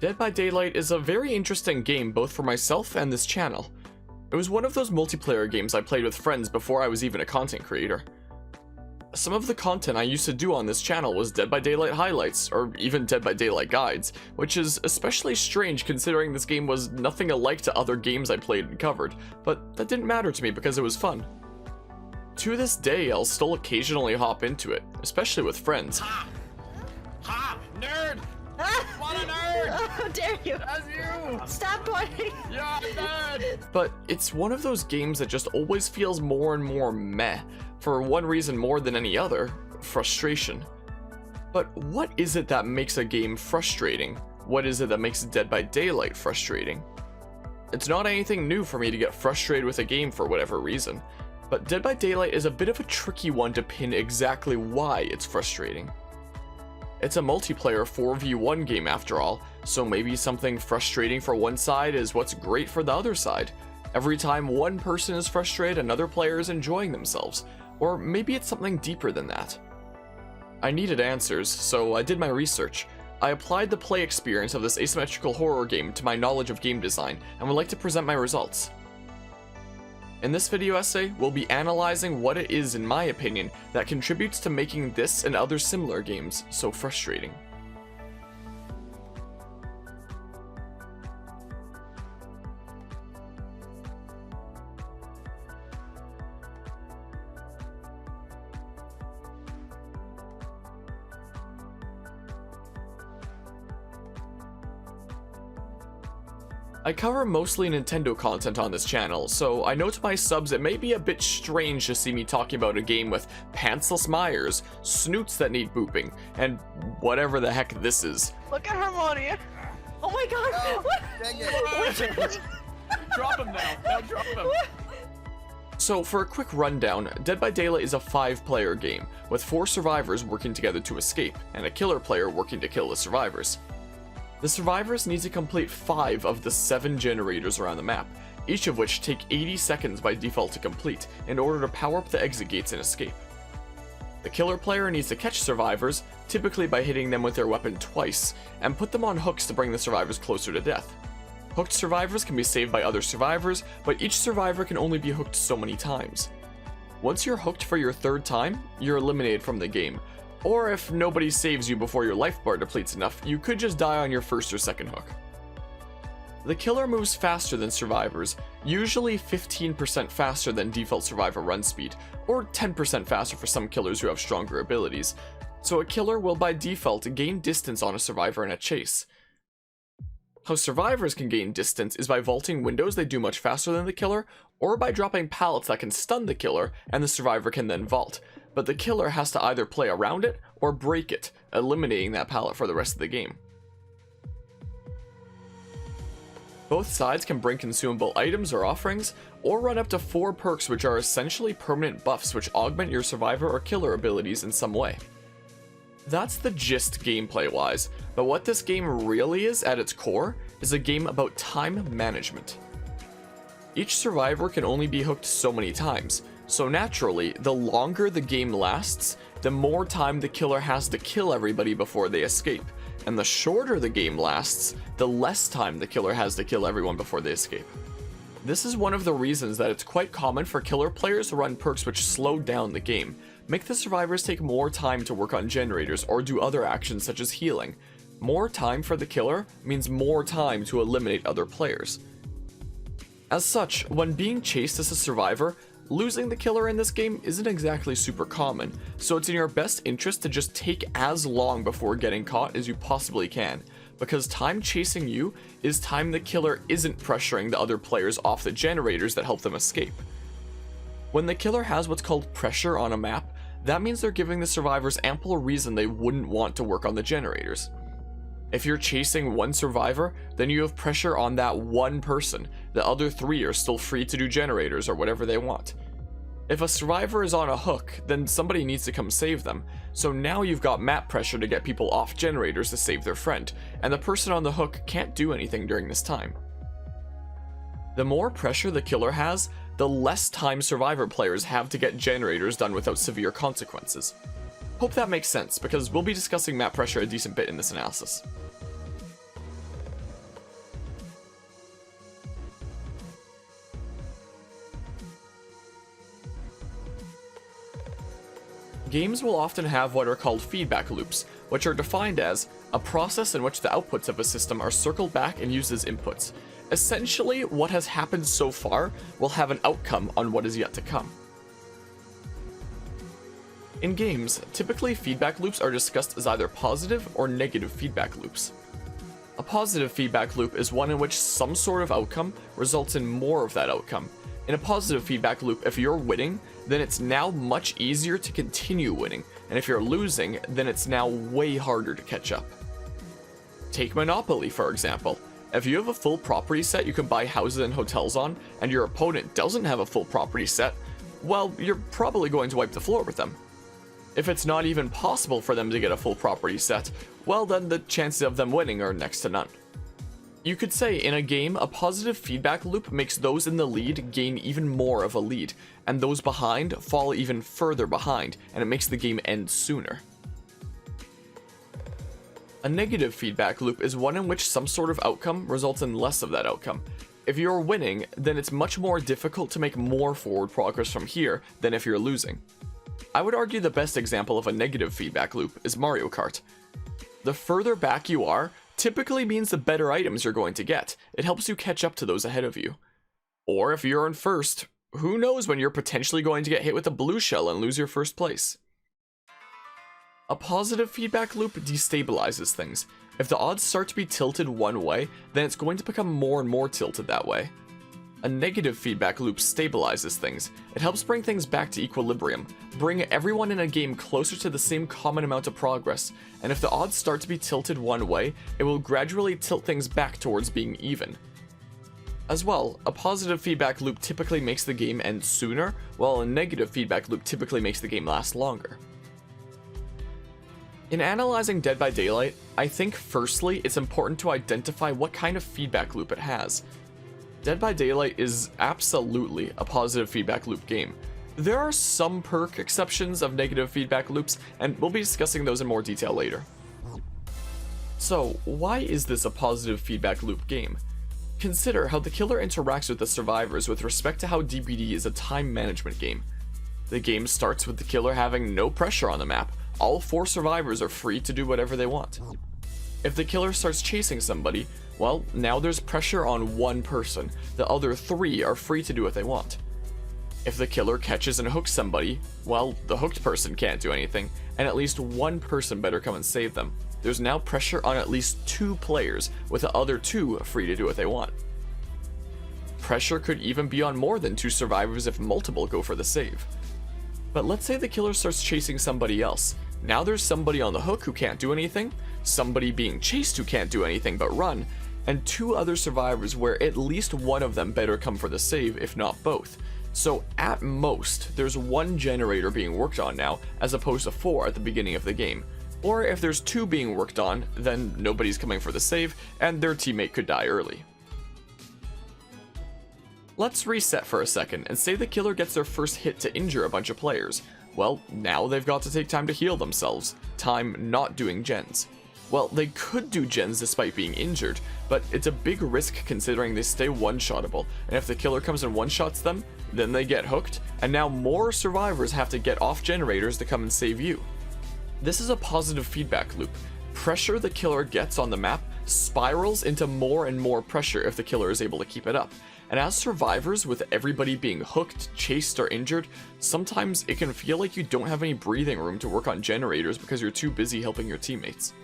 Dead by Daylight is a very interesting game both for myself and this channel. It was one of those multiplayer games I played with friends before I was even a content creator. Some of the content I used to do on this channel was Dead by Daylight highlights, or even Dead by Daylight guides, which is especially strange considering this game was nothing alike to other games I played and covered, but that didn't matter to me because it was fun. To this day, I'll still occasionally hop into it, especially with friends. Ha! Ha! Nerd! What a nerd! How dare you! That's you! Stop pointing! You're a nerd! But it's one of those games that just always feels more and more meh, for one reason more than any other: frustration. But what is it that makes a game frustrating? What is it that makes Dead by Daylight frustrating? It's not anything new for me to get frustrated with a game for whatever reason, but Dead by Daylight is a bit of a tricky one to pin exactly why it's frustrating. It's a multiplayer 4v1 game after all, so maybe something frustrating for one side is what's great for the other side. Every time one person is frustrated, another player is enjoying themselves. Or maybe it's something deeper than that. I needed answers, so I did my research. I applied the play experience of this asymmetrical horror game to my knowledge of game design, and would like to present my results. In this video essay, we'll be analyzing what it is, in my opinion, that contributes to making this and other similar games so frustrating. I cover mostly Nintendo content on this channel, so I know to my subs it may be a bit strange to see me talking about a game with pantsless Myers, snoots that need booping, and whatever the heck this is. Look at Harmonia! Oh my god! What? Dang it! Drop him now! Now drop him! So for a quick rundown, Dead by Daylight is a 5-player game, with 4 survivors working together to escape, and a killer player working to kill the survivors. The survivors need to complete 5 of the 7 generators around the map, each of which take 80 seconds by default to complete in order to power up the exit gates and escape. The killer player needs to catch survivors, typically by hitting them with their weapon twice, and put them on hooks to bring the survivors closer to death. Hooked survivors can be saved by other survivors, but each survivor can only be hooked so many times. Once you're hooked for your 3rd time, you're eliminated from the game. Or if nobody saves you before your life bar depletes enough, you could just die on your 1st or 2nd hook. The killer moves faster than survivors, usually 15% faster than default survivor run speed, or 10% faster for some killers who have stronger abilities, so a killer will by default gain distance on a survivor in a chase. How survivors can gain distance is by vaulting windows they do much faster than the killer, or by dropping pallets that can stun the killer and the survivor can then vault, but the killer has to either play around it or break it, eliminating that pallet for the rest of the game. Both sides can bring consumable items or offerings, or run up to 4 perks which are essentially permanent buffs which augment your survivor or killer abilities in some way. That's the gist gameplay wise, but what this game really is at its core is a game about time management. Each survivor can only be hooked so many times, so naturally, the longer the game lasts, the more time the killer has to kill everybody before they escape, and the shorter the game lasts, the less time the killer has to kill everyone before they escape. This is one of the reasons that it's quite common for killer players to run perks which slow down the game, make the survivors take more time to work on generators or do other actions such as healing. More time for the killer means more time to eliminate other players. As such, when being chased as a survivor, losing the killer in this game isn't exactly super common, so it's in your best interest to just take as long before getting caught as you possibly can, because time chasing you is time the killer isn't pressuring the other players off the generators that help them escape. When the killer has what's called pressure on a map, that means they're giving the survivors ample reason they wouldn't want to work on the generators. If you're chasing one survivor, then you have pressure on that one person. The other 3 are still free to do generators or whatever they want. If a survivor is on a hook, then somebody needs to come save them, so now you've got map pressure to get people off generators to save their friend, and the person on the hook can't do anything during this time. The more pressure the killer has, the less time survivor players have to get generators done without severe consequences. Hope that makes sense, because we'll be discussing map pressure a decent bit in this analysis. Games will often have what are called feedback loops, which are defined as a process in which the outputs of a system are circled back and used as inputs. Essentially, what has happened so far will have an outcome on what is yet to come. In games, typically feedback loops are discussed as either positive or negative feedback loops. A positive feedback loop is one in which some sort of outcome results in more of that outcome. In a positive feedback loop, if you're winning, then it's now much easier to continue winning, and if you're losing, then it's now way harder to catch up. Take Monopoly, for example. If you have a full property set you can buy houses and hotels on, and your opponent doesn't have a full property set, well, you're probably going to wipe the floor with them. If it's not even possible for them to get a full property set, well then the chances of them winning are next to none. You could say in a game, a positive feedback loop makes those in the lead gain even more of a lead, and those behind fall even further behind, and it makes the game end sooner. A negative feedback loop is one in which some sort of outcome results in less of that outcome. If you're winning, then it's much more difficult to make more forward progress from here than if you're losing. I would argue the best example of a negative feedback loop is Mario Kart. The further back you are, typically means the better items you're going to get. It helps you catch up to those ahead of you. Or if you're in first, who knows when you're potentially going to get hit with a blue shell and lose your first place. A positive feedback loop destabilizes things. If the odds start to be tilted one way, then it's going to become more and more tilted that way. A negative feedback loop stabilizes things. It helps bring things back to equilibrium, bring everyone in a game closer to the same common amount of progress, and if the odds start to be tilted one way, it will gradually tilt things back towards being even. As well, a positive feedback loop typically makes the game end sooner, while a negative feedback loop typically makes the game last longer. In analyzing Dead by Daylight, I think firstly it's important to identify what kind of feedback loop it has. Dead by Daylight is absolutely a positive feedback loop game. There are some perk exceptions of negative feedback loops, and we'll be discussing those in more detail later. So, why is this a positive feedback loop game? Consider how the killer interacts with the survivors with respect to how DBD is a time management game. The game starts with the killer having no pressure on the map. All 4 survivors are free to do whatever they want. If the killer starts chasing somebody, well, now there's pressure on one person. The other 3 are free to do what they want. If the killer catches and hooks somebody, well, the hooked person can't do anything, and at least one person better come and save them. There's now pressure on at least 2 players, with the other 2 free to do what they want. Pressure could even be on more than 2 survivors if multiple go for the save. But let's say the killer starts chasing somebody else. Now there's somebody on the hook who can't do anything, somebody being chased who can't do anything but run, and 2 other survivors where at least one of them better come for the save, if not both. So at most, there's 1 generator being worked on now, as opposed to 4 at the beginning of the game. Or if there's 2 being worked on, then nobody's coming for the save, and their teammate could die early. Let's reset for a second, and say the killer gets their first hit to injure a bunch of players. Well, now they've got to take time to heal themselves. Time not doing gens. Well, they could do gens despite being injured, but it's a big risk considering they stay one-shottable, and if the killer comes and one-shots them, then they get hooked, and now more survivors have to get off generators to come and save you. This is a positive feedback loop. Pressure the killer gets on the map spirals into more and more pressure if the killer is able to keep it up. And as survivors, with everybody being hooked, chased, or injured, sometimes it can feel like you don't have any breathing room to work on generators because you're too busy helping your teammates.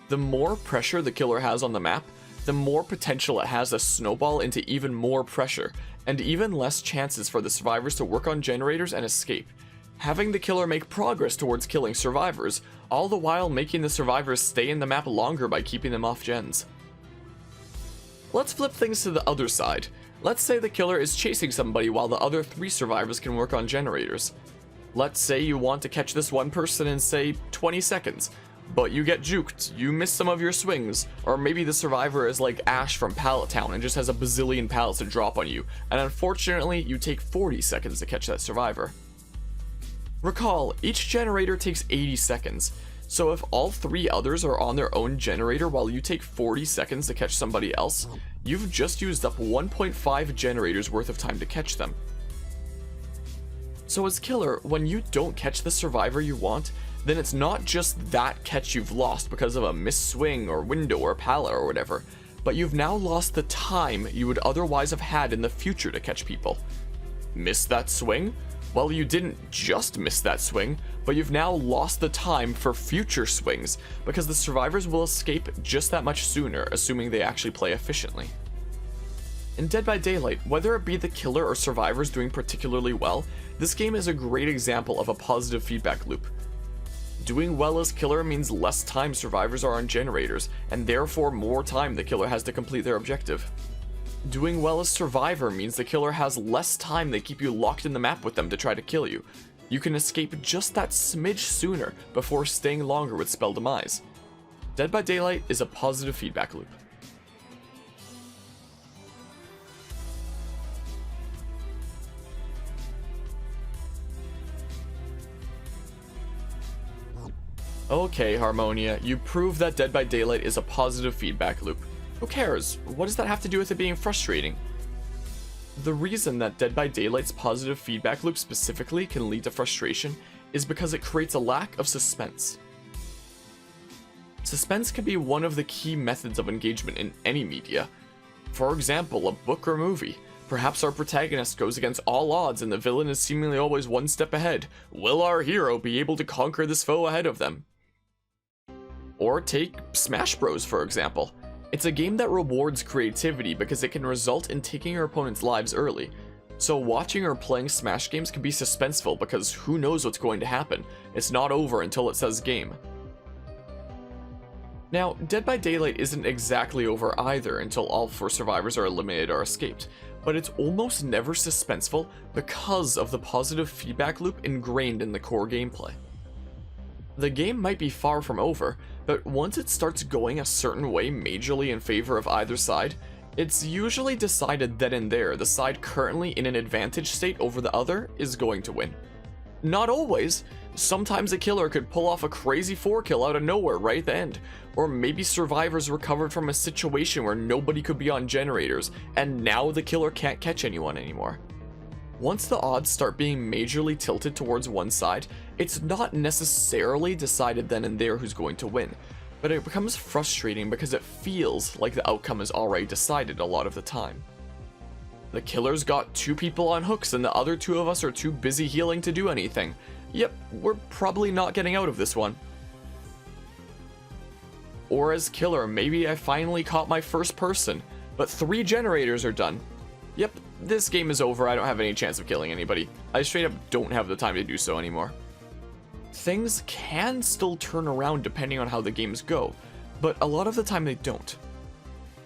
The more pressure the killer has on the map, the more potential it has to snowball into even more pressure, and even less chances for the survivors to work on generators and escape. Having the killer make progress towards killing survivors, all the while making the survivors stay in the map longer by keeping them off gens. Let's flip things to the other side. Let's say the killer is chasing somebody while the other 3 survivors can work on generators. Let's say you want to catch this one person in, say, 20 seconds, but you get juked, you miss some of your swings, or maybe the survivor is like Ash from Pallet Town and just has a bazillion pallets to drop on you, and unfortunately you take 40 seconds to catch that survivor. Recall, each generator takes 80 seconds, so if all 3 others are on their own generator while you take 40 seconds to catch somebody else, you've just used up 1.5 generators worth of time to catch them. So as killer, when you don't catch the survivor you want, then it's not just that catch you've lost because of a missed swing or window or pallet or whatever, but you've now lost the time you would otherwise have had in the future to catch people. Miss that swing? Well, you didn't just miss that swing, but you've now lost the time for future swings because the survivors will escape just that much sooner, assuming they actually play efficiently. In Dead by Daylight, whether it be the killer or survivors doing particularly well, this game is a great example of a positive feedback loop. Doing well as killer means less time survivors are on generators, and therefore more time the killer has to complete their objective. Doing well as survivor means the killer has less time they keep you locked in the map with them to try to kill you. You can escape just that smidge sooner before staying longer with spell demise. Dead by Daylight is a positive feedback loop. Okay, Harmonia, you prove that Dead by Daylight is a positive feedback loop. Who cares? What does that have to do with it being frustrating? The reason that Dead by Daylight's positive feedback loop specifically can lead to frustration is because it creates a lack of suspense. Suspense can be one of the key methods of engagement in any media. For example, a book or movie. Perhaps our protagonist goes against all odds and the villain is seemingly always one step ahead. Will our hero be able to conquer this foe ahead of them? Or take Smash Bros, for example. It's a game that rewards creativity because it can result in taking your opponent's lives early. So watching or playing Smash games can be suspenseful because who knows what's going to happen. It's not over until it says game. Now, Dead by Daylight isn't exactly over either until all 4 survivors are eliminated or escaped, but it's almost never suspenseful because of the positive feedback loop ingrained in the core gameplay. The game might be far from over, but once it starts going a certain way majorly in favor of either side, it's usually decided then and there the side currently in an advantage state over the other is going to win. Not always. Sometimes a killer could pull off a crazy 4-kill out of nowhere right at the end, or maybe survivors recovered from a situation where nobody could be on generators, and now the killer can't catch anyone anymore. Once the odds start being majorly tilted towards one side, it's not necessarily decided then and there who's going to win, but it becomes frustrating because it feels like the outcome is already decided a lot of the time. The killer's got 2 people on hooks and the other 2 of us are too busy healing to do anything. Yep, we're probably not getting out of this one. Or as killer, maybe I finally caught my first person, but 3 generators are done. Yep, this game is over, I don't have any chance of killing anybody. I straight up don't have the time to do so anymore. Things can still turn around depending on how the games go, but a lot of the time they don't.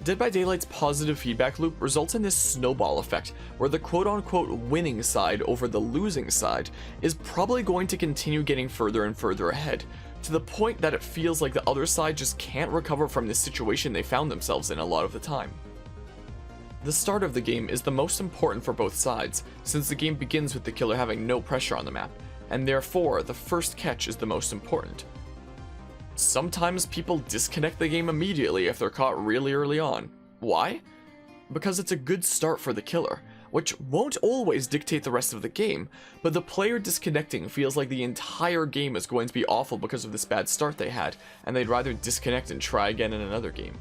Dead by Daylight's positive feedback loop results in this snowball effect, where the quote-unquote winning side over the losing side is probably going to continue getting further and further ahead, to the point that it feels like the other side just can't recover from this situation they found themselves in a lot of the time. The start of the game is the most important for both sides, since the game begins with the killer having no pressure on the map, and therefore the first catch is the most important. Sometimes people disconnect the game immediately if they're caught really early on. Why? Because it's a good start for the killer, which won't always dictate the rest of the game, but the player disconnecting feels like the entire game is going to be awful because of this bad start they had, and they'd rather disconnect and try again in another game.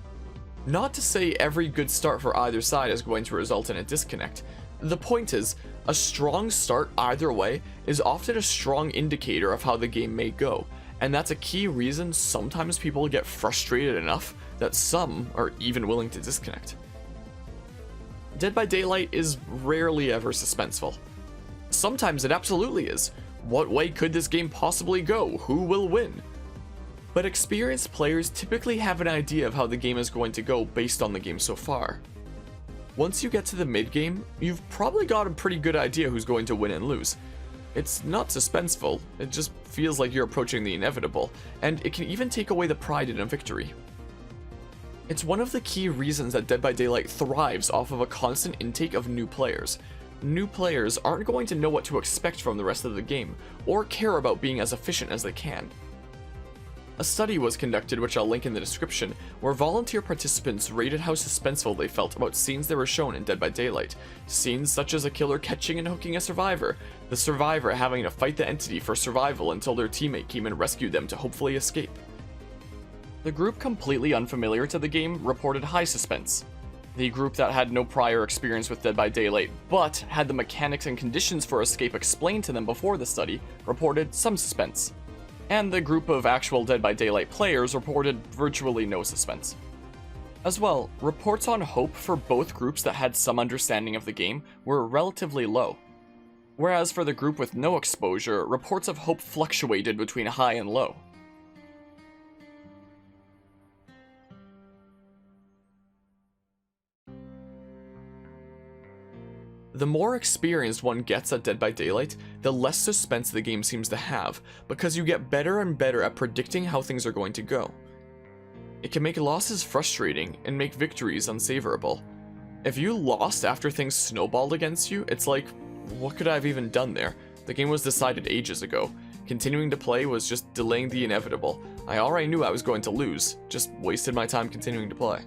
Not to say every good start for either side is going to result in a disconnect. The point is, a strong start either way is often a strong indicator of how the game may go, and that's a key reason sometimes people get frustrated enough that some are even willing to disconnect. Dead by Daylight is rarely ever suspenseful. Sometimes it absolutely is. What way could this game possibly go? Who will win? But experienced players typically have an idea of how the game is going to go based on the game so far. Once you get to the mid-game, you've probably got a pretty good idea who's going to win and lose. It's not suspenseful, it just feels like you're approaching the inevitable, and it can even take away the pride in a victory. It's one of the key reasons that Dead by Daylight thrives off of a constant intake of new players. New players aren't going to know what to expect from the rest of the game, or care about being as efficient as they can. A study was conducted, which I'll link in the description, where volunteer participants rated how suspenseful they felt about scenes they were shown in Dead by Daylight. Scenes such as a killer catching and hooking a survivor, the survivor having to fight the entity for survival until their teammate came and rescued them to hopefully escape. The group completely unfamiliar to the game reported high suspense. The group that had no prior experience with Dead by Daylight, but had the mechanics and conditions for escape explained to them before the study, reported some suspense. And the group of actual Dead by Daylight players reported virtually no suspense. As well, reports on hope for both groups that had some understanding of the game were relatively low. Whereas for the group with no exposure, reports of hope fluctuated between high and low. The more experienced one gets at Dead by Daylight, the less suspense the game seems to have, because you get better and better at predicting how things are going to go. It can make losses frustrating and make victories unsavourable. If you lost after things snowballed against you, it's like, what could I have even done there? The game was decided ages ago. Continuing to play was just delaying the inevitable. I already knew I was going to lose, just wasted my time continuing to play.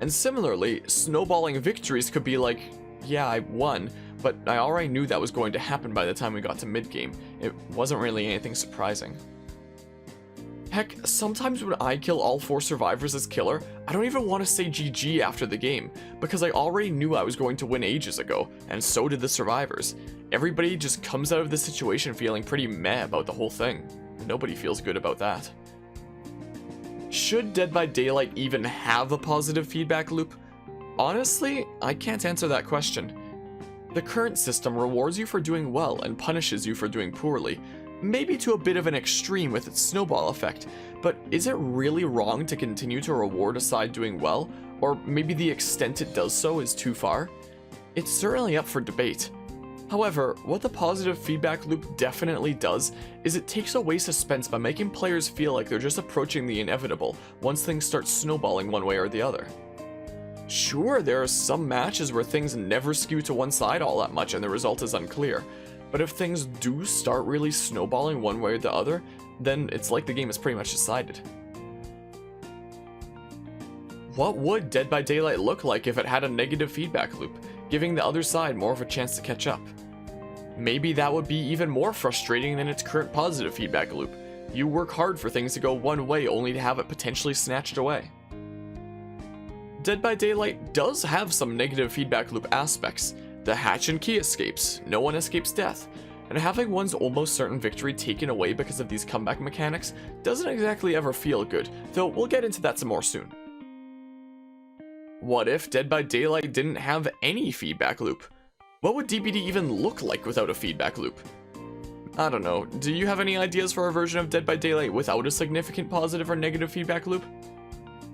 And similarly, snowballing victories could be like, yeah, I won, but I already knew that was going to happen by the time we got to mid-game. It wasn't really anything surprising. Heck, sometimes when I kill all 4 survivors as killer, I don't even want to say GG after the game, because I already knew I was going to win ages ago, and so did the survivors. Everybody just comes out of the situation feeling pretty meh about the whole thing. Nobody feels good about that. Should Dead by Daylight even have a positive feedback loop? Honestly, I can't answer that question. The current system rewards you for doing well and punishes you for doing poorly, maybe to a bit of an extreme with its snowball effect, but is it really wrong to continue to reward a side doing well, or maybe the extent it does so is too far? It's certainly up for debate. However, what the positive feedback loop definitely does is it takes away suspense by making players feel like they're just approaching the inevitable once things start snowballing one way or the other. Sure, there are some matches where things never skew to one side all that much and the result is unclear, but if things do start really snowballing one way or the other, then it's like the game is pretty much decided. What would Dead by Daylight look like if it had a negative feedback loop, giving the other side more of a chance to catch up? Maybe that would be even more frustrating than its current positive feedback loop. You work hard for things to go one way only to have it potentially snatched away. Dead by Daylight does have some negative feedback loop aspects. The hatch and key escapes, no one escapes death, and having one's almost certain victory taken away because of these comeback mechanics doesn't exactly ever feel good, though we'll get into that some more soon. What if Dead by Daylight didn't have any feedback loop? What would DBD even look like without a feedback loop? I don't know, do you have any ideas for a version of Dead by Daylight without a significant positive or negative feedback loop?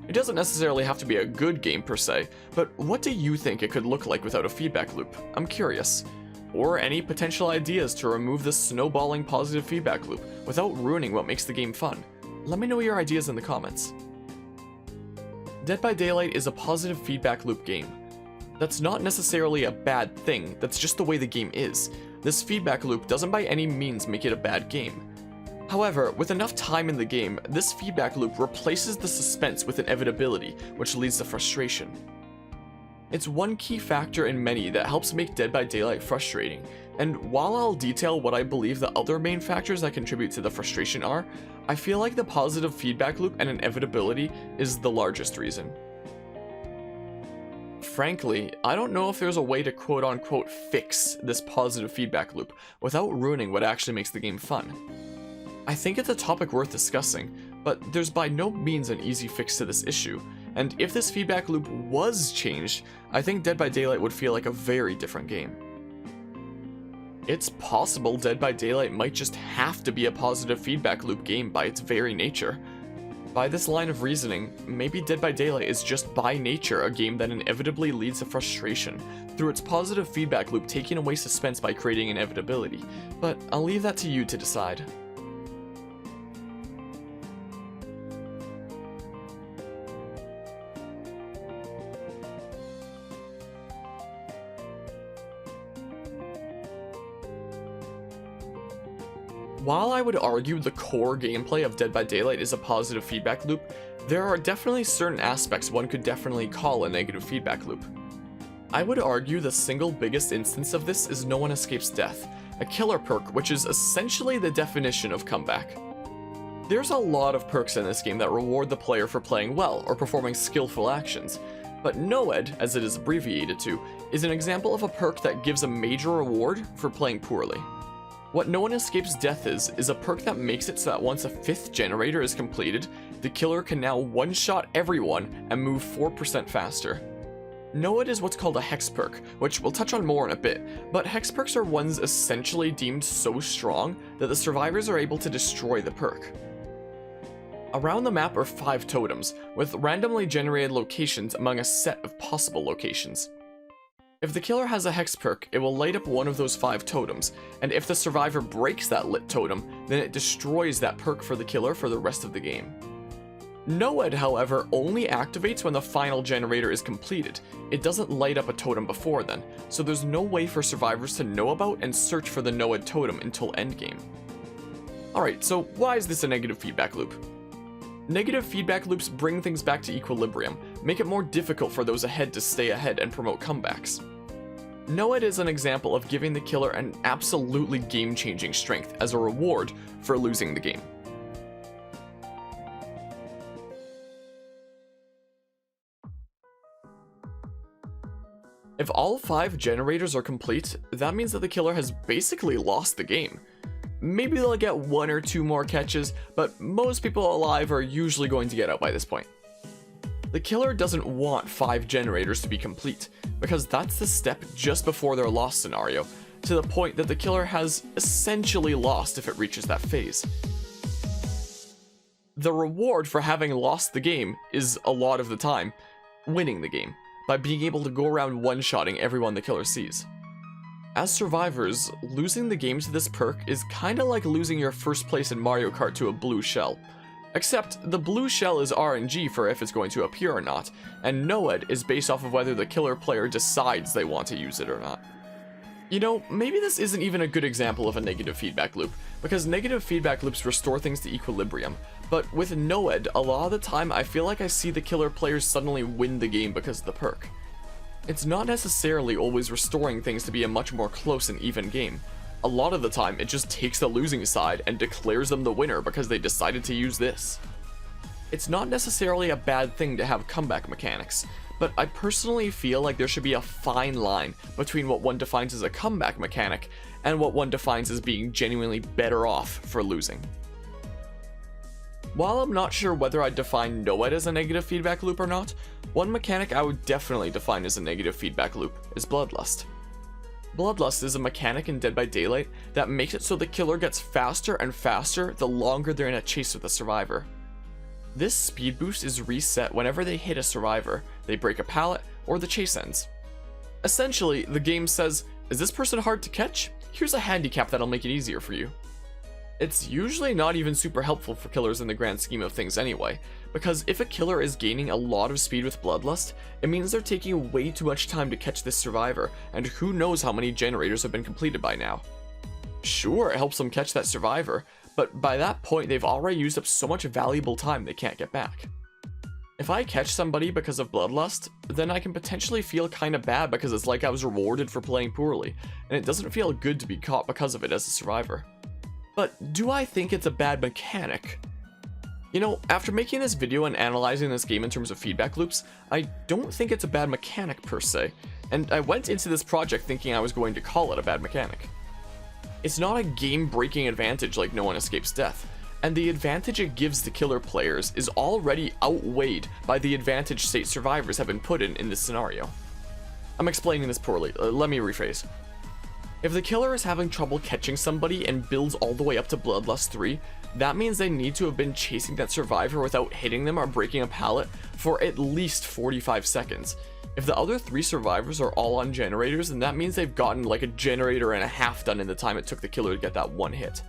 It doesn't necessarily have to be a good game per se, but what do you think it could look like without a feedback loop? I'm curious. Or any potential ideas to remove the snowballing positive feedback loop without ruining what makes the game fun? Let me know your ideas in the comments. Dead by Daylight is a positive feedback loop game. That's not necessarily a bad thing, that's just the way the game is. This feedback loop doesn't by any means make it a bad game. However, with enough time in the game, this feedback loop replaces the suspense with inevitability, which leads to frustration. It's one key factor in many that helps make Dead by Daylight frustrating, and while I'll detail what I believe the other main factors that contribute to the frustration are, I feel like the positive feedback loop and inevitability is the largest reason. Frankly, I don't know if there's a way to quote-unquote fix this positive feedback loop without ruining what actually makes the game fun. I think it's a topic worth discussing, but there's by no means an easy fix to this issue, and if this feedback loop was changed, I think Dead by Daylight would feel like a very different game. It's possible Dead by Daylight might just have to be a positive feedback loop game by its very nature. By this line of reasoning, maybe Dead by Daylight is just by nature a game that inevitably leads to frustration, through its positive feedback loop taking away suspense by creating inevitability, but I'll leave that to you to decide. While I would argue the core gameplay of Dead by Daylight is a positive feedback loop, there are definitely certain aspects one could definitely call a negative feedback loop. I would argue the single biggest instance of this is No One Escapes Death, a killer perk which is essentially the definition of comeback. There's a lot of perks in this game that reward the player for playing well or performing skillful actions, but NOED, as it is abbreviated to, is an example of a perk that gives a major reward for playing poorly. What No One Escapes Death is a perk that makes it so that once a 5th generator is completed, the killer can now one-shot everyone and move 4% faster. NOED is what's called a hex perk, which we'll touch on more in a bit, but hex perks are ones essentially deemed so strong that the survivors are able to destroy the perk. Around the map are 5 totems, with randomly generated locations among a set of possible locations. If the killer has a hex perk, it will light up one of those 5 totems, and if the survivor breaks that lit totem, then it destroys that perk for the killer for the rest of the game. NOED, however, only activates when the final generator is completed. It doesn't light up a totem before then, so there's no way for survivors to know about and search for the NOED totem until endgame. Alright, so why is this a negative feedback loop? Negative feedback loops bring things back to equilibrium, make it more difficult for those ahead to stay ahead and promote comebacks. NOED is an example of giving the killer an absolutely game-changing strength as a reward for losing the game. If all 5 generators are complete, that means that the killer has basically lost the game. Maybe they'll get 1 or 2 more catches, but most people alive are usually going to get out by this point. The killer doesn't want 5 generators to be complete, because that's the step just before their loss scenario, to the point that the killer has essentially lost if it reaches that phase. The reward for having lost the game is, a lot of the time, winning the game, by being able to go around one-shotting everyone the killer sees. As survivors, losing the game to this perk is kinda like losing your first place in Mario Kart to a blue shell. Except, the blue shell is RNG for if it's going to appear or not, and NOED is based off of whether the killer player decides they want to use it or not. You know, maybe this isn't even a good example of a negative feedback loop, because negative feedback loops restore things to equilibrium, but with NOED, a lot of the time I feel like I see the killer players suddenly win the game because of the perk. It's not necessarily always restoring things to be a much more close and even game. A lot of the time, it just takes the losing side and declares them the winner because they decided to use this. It's not necessarily a bad thing to have comeback mechanics, but I personally feel like there should be a fine line between what one defines as a comeback mechanic and what one defines as being genuinely better off for losing. While I'm not sure whether I'd define NOED as a negative feedback loop or not, one mechanic I would definitely define as a negative feedback loop is Bloodlust. Bloodlust is a mechanic in Dead by Daylight that makes it so the killer gets faster and faster the longer they're in a chase with a survivor. This speed boost is reset whenever they hit a survivor, they break a pallet, or the chase ends. Essentially, the game says, is this person hard to catch? Here's a handicap that'll make it easier for you. It's usually not even super helpful for killers in the grand scheme of things anyway, because if a killer is gaining a lot of speed with Bloodlust, it means they're taking way too much time to catch this survivor, and who knows how many generators have been completed by now. Sure, it helps them catch that survivor, but by that point they've already used up so much valuable time they can't get back. If I catch somebody because of Bloodlust, then I can potentially feel kinda bad because it's like I was rewarded for playing poorly, and it doesn't feel good to be caught because of it as a survivor. But do I think it's a bad mechanic? You know, after making this video and analyzing this game in terms of feedback loops, I don't think it's a bad mechanic per se, and I went into this project thinking I was going to call it a bad mechanic. It's not a game-breaking advantage like No One Escapes Death, and the advantage it gives the killer players is already outweighed by the advantage state survivors have been put in this scenario. I'm explaining this poorly, let me rephrase. If the killer is having trouble catching somebody and builds all the way up to Bloodlust 3, that means they need to have been chasing that survivor without hitting them or breaking a pallet for at least 45 seconds. If the other 3 survivors are all on generators, then that means they've gotten like a generator and a half done in the time it took the killer to get that one hit.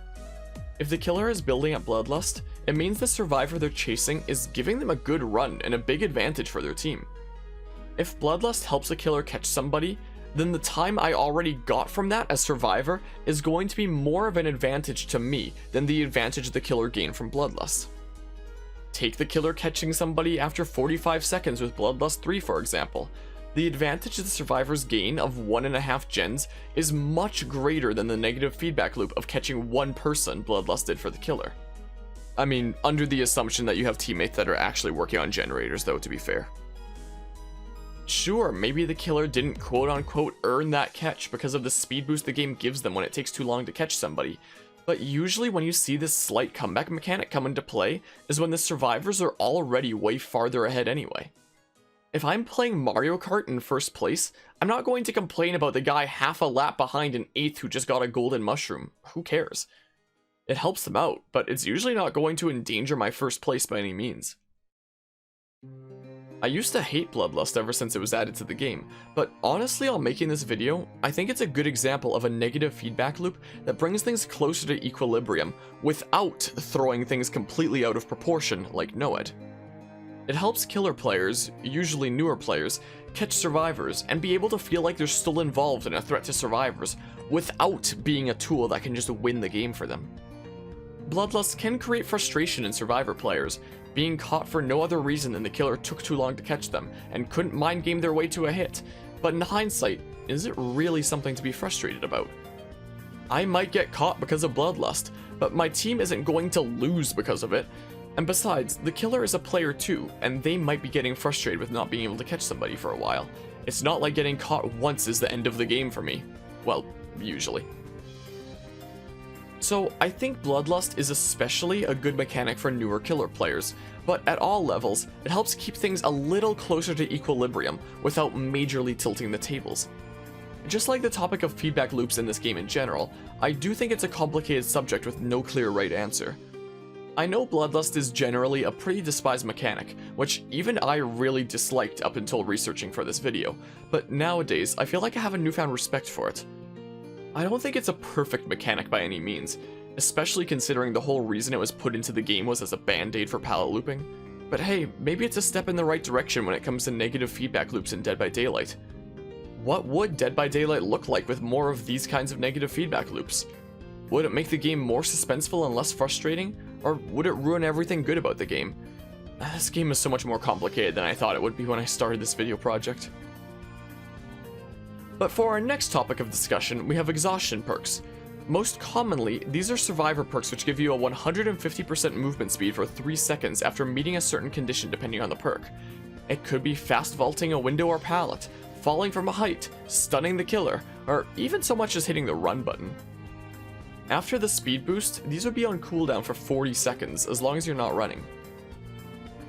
If the killer is building up Bloodlust, it means the survivor they're chasing is giving them a good run and a big advantage for their team. If Bloodlust helps a killer catch somebody, then the time I already got from that as survivor is going to be more of an advantage to me than the advantage the killer gained from Bloodlust. Take the killer catching somebody after 45 seconds with Bloodlust 3 for example. The advantage the survivors gain of 1.5 gens is much greater than the negative feedback loop of catching one person Bloodlust did for the killer. I mean, under the assumption that you have teammates that are actually working on generators though, to be fair. Sure, maybe the killer didn't quote-unquote earn that catch because of the speed boost the game gives them when it takes too long to catch somebody, but usually when you see this slight comeback mechanic come into play is when the survivors are already way farther ahead anyway. If I'm playing Mario Kart in first place, I'm not going to complain about the guy half a lap behind an 8th who just got a golden mushroom. Who cares? It helps them out, but it's usually not going to endanger my first place by any means. I used to hate Bloodlust ever since it was added to the game, but honestly on making this video, I think it's a good example of a negative feedback loop that brings things closer to equilibrium without throwing things completely out of proportion like Noed. It helps killer players, usually newer players, catch survivors and be able to feel like they're still involved in a threat to survivors without being a tool that can just win the game for them. Bloodlust can create frustration in survivor players, being caught for no other reason than the killer took too long to catch them and couldn't mind game their way to a hit, but in hindsight, is it really something to be frustrated about? I might get caught because of Bloodlust, but my team isn't going to lose because of it. And besides, the killer is a player too, and they might be getting frustrated with not being able to catch somebody for a while. It's not like getting caught once is the end of the game for me. Well, usually. So I think Bloodlust is especially a good mechanic for newer killer players, but at all levels, it helps keep things a little closer to equilibrium without majorly tilting the tables. Just like the topic of feedback loops in this game in general, I do think it's a complicated subject with no clear right answer. I know Bloodlust is generally a pretty despised mechanic, which even I really disliked up until researching for this video, but nowadays I feel like I have a newfound respect for it. I don't think it's a perfect mechanic by any means, especially considering the whole reason it was put into the game was as a band-aid for pallet looping, but hey, maybe it's a step in the right direction when it comes to negative feedback loops in Dead by Daylight. What would Dead by Daylight look like with more of these kinds of negative feedback loops? Would it make the game more suspenseful and less frustrating? Or would it ruin everything good about the game? This game is so much more complicated than I thought it would be when I started this video project. But for our next topic of discussion, we have exhaustion perks. Most commonly, these are survivor perks which give you a 150% movement speed for 3 seconds after meeting a certain condition depending on the perk. It could be fast vaulting a window or pallet, falling from a height, stunning the killer, or even so much as hitting the run button. After the speed boost, these would be on cooldown for 40 seconds, as long as you're not running.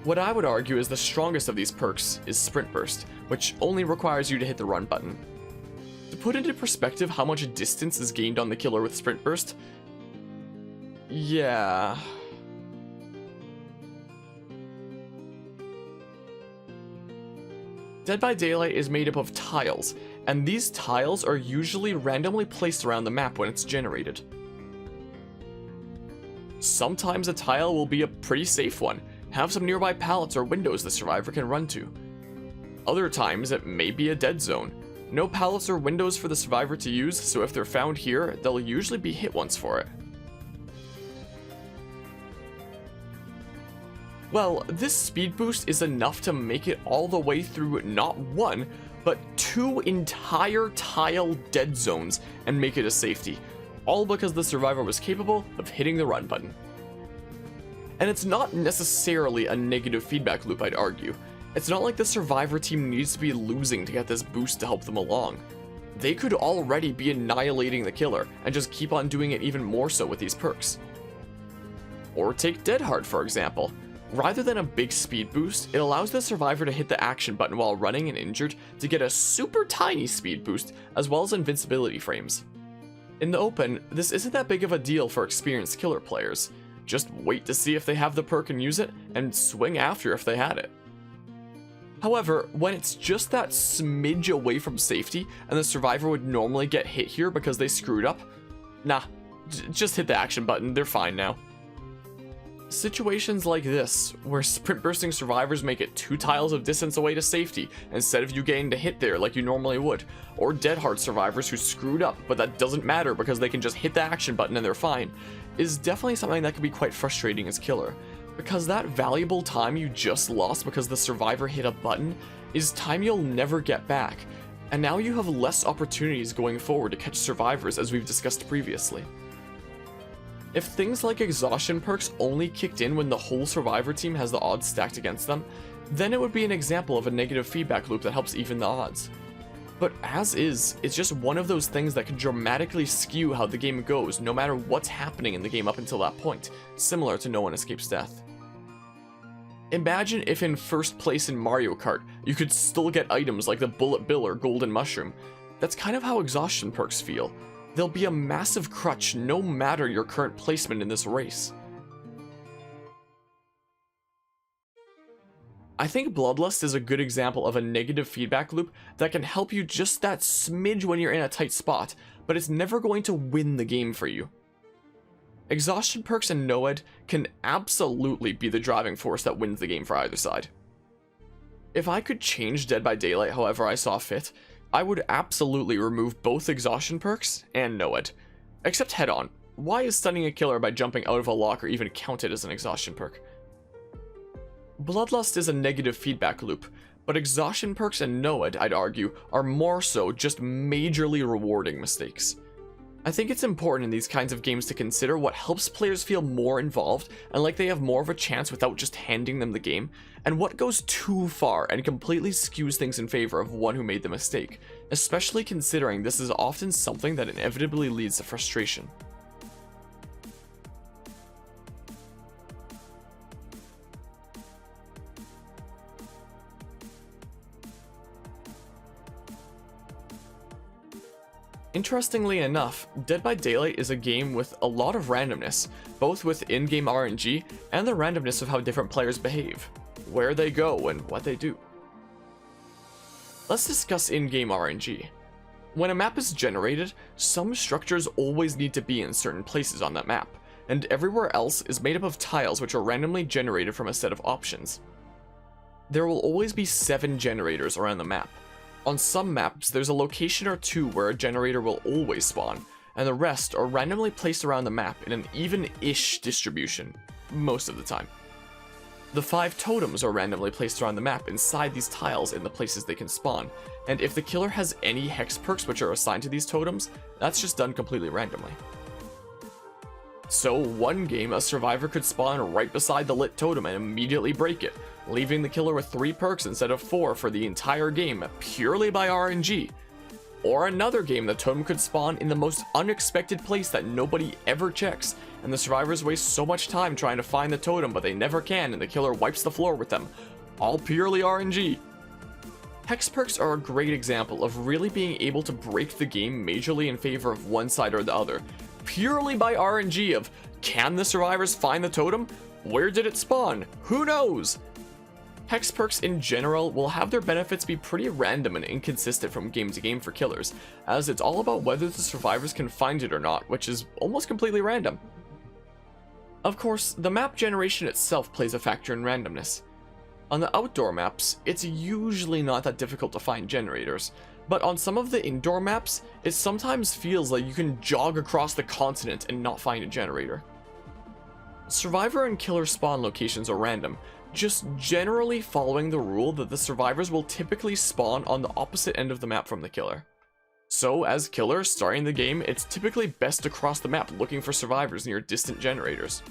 What I would argue is the strongest of these perks is Sprint Burst, which only requires you to hit the run button. To put into perspective how much distance is gained on the killer with Sprint Burst, yeah. Dead by Daylight is made up of tiles, and these tiles are usually randomly placed around the map when it's generated. Sometimes a tile will be a pretty safe one, have some nearby pallets or windows the survivor can run to. Other times it may be a dead zone. No pallets or windows for the survivor to use, so if they're found here, they'll usually be hit once for it. Well, this speed boost is enough to make it all the way through not 1, but 2 entire tile dead zones and make it a safety, all because the survivor was capable of hitting the run button. And it's not necessarily a negative feedback loop, I'd argue. It's not like the survivor team needs to be losing to get this boost to help them along. They could already be annihilating the killer and just keep on doing it even more so with these perks. Or take Dead Hard for example. Rather than a big speed boost, it allows the survivor to hit the action button while running and injured to get a super tiny speed boost as well as invincibility frames. In the open, this isn't that big of a deal for experienced killer players. Just wait to see if they have the perk and use it, and swing after if they had it. However, when it's just that smidge away from safety, and the survivor would normally get hit here because they screwed up, nah, just hit the action button, they're fine now. Situations like this, where sprint bursting survivors make it 2 tiles of distance away to safety instead of you getting to hit there like you normally would, or dead hard survivors who screwed up but that doesn't matter because they can just hit the action button and they're fine, is definitely something that can be quite frustrating as killer, because that valuable time you just lost because the survivor hit a button is time you'll never get back, and now you have less opportunities going forward to catch survivors as we've discussed previously. If things like exhaustion perks only kicked in when the whole survivor team has the odds stacked against them, then it would be an example of a negative feedback loop that helps even the odds. But as is, it's just one of those things that can dramatically skew how the game goes no matter what's happening in the game up until that point, similar to No One Escapes Death. Imagine if in first place in Mario Kart, you could still get items like the Bullet Bill or Golden Mushroom. That's kind of how exhaustion perks feel. They'll be a massive crutch no matter your current placement in this race. I think Bloodlust is a good example of a negative feedback loop that can help you just that smidge when you're in a tight spot, but it's never going to win the game for you. Exhaustion perks and NOED can absolutely be the driving force that wins the game for either side. If I could change Dead by Daylight however I saw fit, I would absolutely remove both exhaustion perks and NOED. Except head on, why is stunning a killer by jumping out of a locker even counted as an exhaustion perk? Bloodlust is a negative feedback loop, but exhaustion perks and NOED, I'd argue, are more so just majorly rewarding mistakes. I think it's important in these kinds of games to consider what helps players feel more involved and like they have more of a chance without just handing them the game, and what goes too far and completely skews things in favor of one who made the mistake, especially considering this is often something that inevitably leads to frustration. Interestingly enough, Dead by Daylight is a game with a lot of randomness, both with in-game RNG and the randomness of how different players behave, where they go, and what they do. Let's discuss in-game RNG. When a map is generated, some structures always need to be in certain places on that map, and everywhere else is made up of tiles which are randomly generated from a set of options. There will always be 7 generators around the map. On some maps, there's a location or 2 where a generator will always spawn, and the rest are randomly placed around the map in an even-ish distribution, most of the time. The 5 totems are randomly placed around the map inside these tiles in the places they can spawn, and if the killer has any hex perks which are assigned to these totems, that's just done completely randomly. So one game, a survivor could spawn right beside the lit totem and immediately break it, leaving the killer with 3 perks instead of 4 for the entire game, purely by RNG. Or another game, the totem could spawn in the most unexpected place that nobody ever checks, and the survivors waste so much time trying to find the totem but they never can, and the killer wipes the floor with them. All purely RNG. Hex perks are a great example of really being able to break the game majorly in favor of one side or the other, purely by RNG of, can the survivors find the totem? Where did it spawn? Who knows? Hex perks in general will have their benefits be pretty random and inconsistent from game to game for killers, as it's all about whether the survivors can find it or not, which is almost completely random. Of course, the map generation itself plays a factor in randomness. On the outdoor maps, it's usually not that difficult to find generators, but on some of the indoor maps, it sometimes feels like you can jog across the continent and not find a generator. Survivor and killer spawn locations are random, just generally following the rule that the survivors will typically spawn on the opposite end of the map from the killer. So, as killer starting the game, it's typically best to cross the map looking for survivors near distant generators.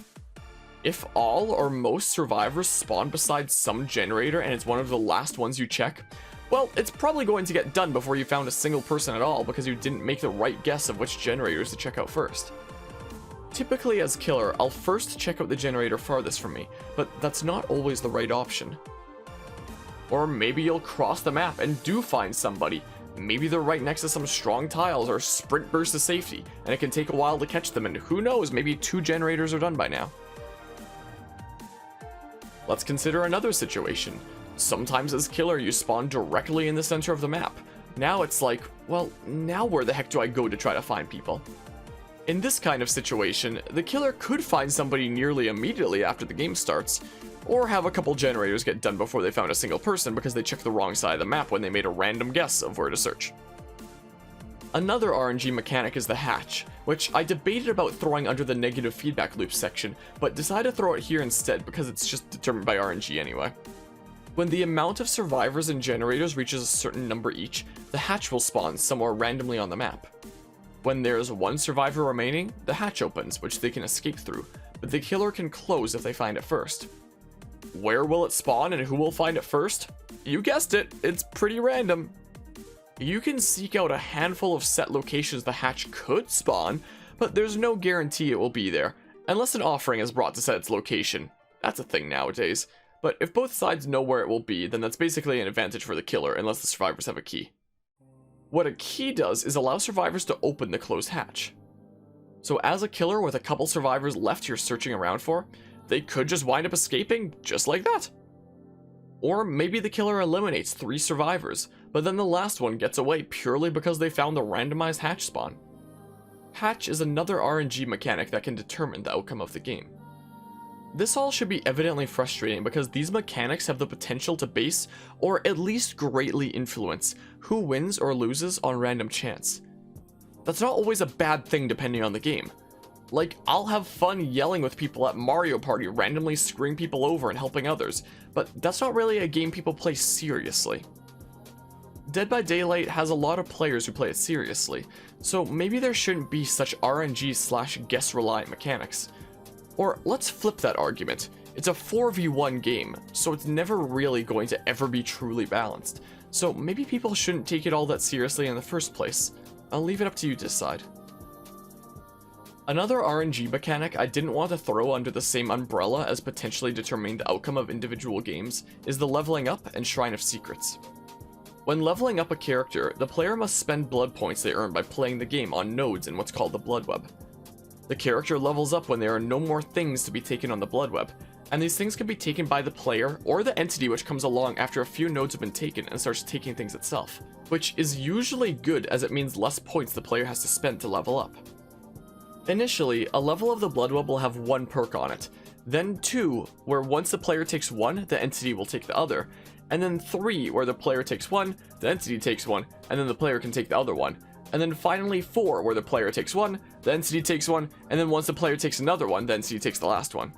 If all or most survivors spawn beside some generator and it's one of the last ones you check, well, it's probably going to get done before you found a single person at all because you didn't make the right guess of which generators to check out first. Typically as killer, I'll first check out the generator farthest from me, but that's not always the right option. Or maybe you'll cross the map and do find somebody. Maybe they're right next to some strong tiles or sprint burst to safety, and it can take a while to catch them, and who knows, maybe 2 generators are done by now. Let's consider another situation. Sometimes as killer you spawn directly in the center of the map. Now it's like, well, now where the heck do I go to try to find people? In this kind of situation, the killer could find somebody nearly immediately after the game starts, or have a couple generators get done before they found a single person because they checked the wrong side of the map when they made a random guess of where to search. Another RNG mechanic is the hatch, which I debated about throwing under the negative feedback loop section, but decided to throw it here instead because it's just determined by RNG anyway. When the amount of survivors and generators reaches a certain number each, the hatch will spawn somewhere randomly on the map. When there is one survivor remaining, the hatch opens, which they can escape through, but the killer can close if they find it first. Where will it spawn and who will find it first? You guessed it, it's pretty random. You can seek out a handful of set locations the hatch could spawn, but there's no guarantee it will be there, unless an offering is brought to set its location. That's a thing nowadays, but if both sides know where it will be, then that's basically an advantage for the killer, unless the survivors have a key. What a key does is allow survivors to open the closed hatch. So as a killer with a couple survivors left you're searching around for, they could just wind up escaping just like that. Or maybe the killer eliminates 3 survivors, but then the last one gets away purely because they found the randomized hatch spawn. Hatch is another RNG mechanic that can determine the outcome of the game. This all should be evidently frustrating because these mechanics have the potential to base, or at least greatly influence, who wins or loses on random chance. That's not always a bad thing depending on the game. Like, I'll have fun yelling with people at Mario Party, randomly screwing people over and helping others, but that's not really a game people play seriously. Dead by Daylight has a lot of players who play it seriously, so maybe there shouldn't be such RNG/guess reliant mechanics. Or let's flip that argument. It's a 4v1 game, so it's never really going to ever be truly balanced, so maybe people shouldn't take it all that seriously in the first place. I'll leave it up to you to decide. Another RNG mechanic I didn't want to throw under the same umbrella as potentially determining the outcome of individual games is the leveling up and Shrine of Secrets. When leveling up a character, the player must spend blood points they earn by playing the game on nodes in what's called the blood web. The character levels up when there are no more things to be taken on the blood web, and these things can be taken by the player or the entity which comes along after a few nodes have been taken and starts taking things itself, which is usually good as it means less points the player has to spend to level up. Initially, a level of the blood web will have 1 perk on it, then 2, where once the player takes 1, the entity will take the other, and then 3, where the player takes 1, the entity takes 1, and then the player can take the other one, and then finally 4, where the player takes 1, the entity takes 1, and then once the player takes another one, the entity takes the last one.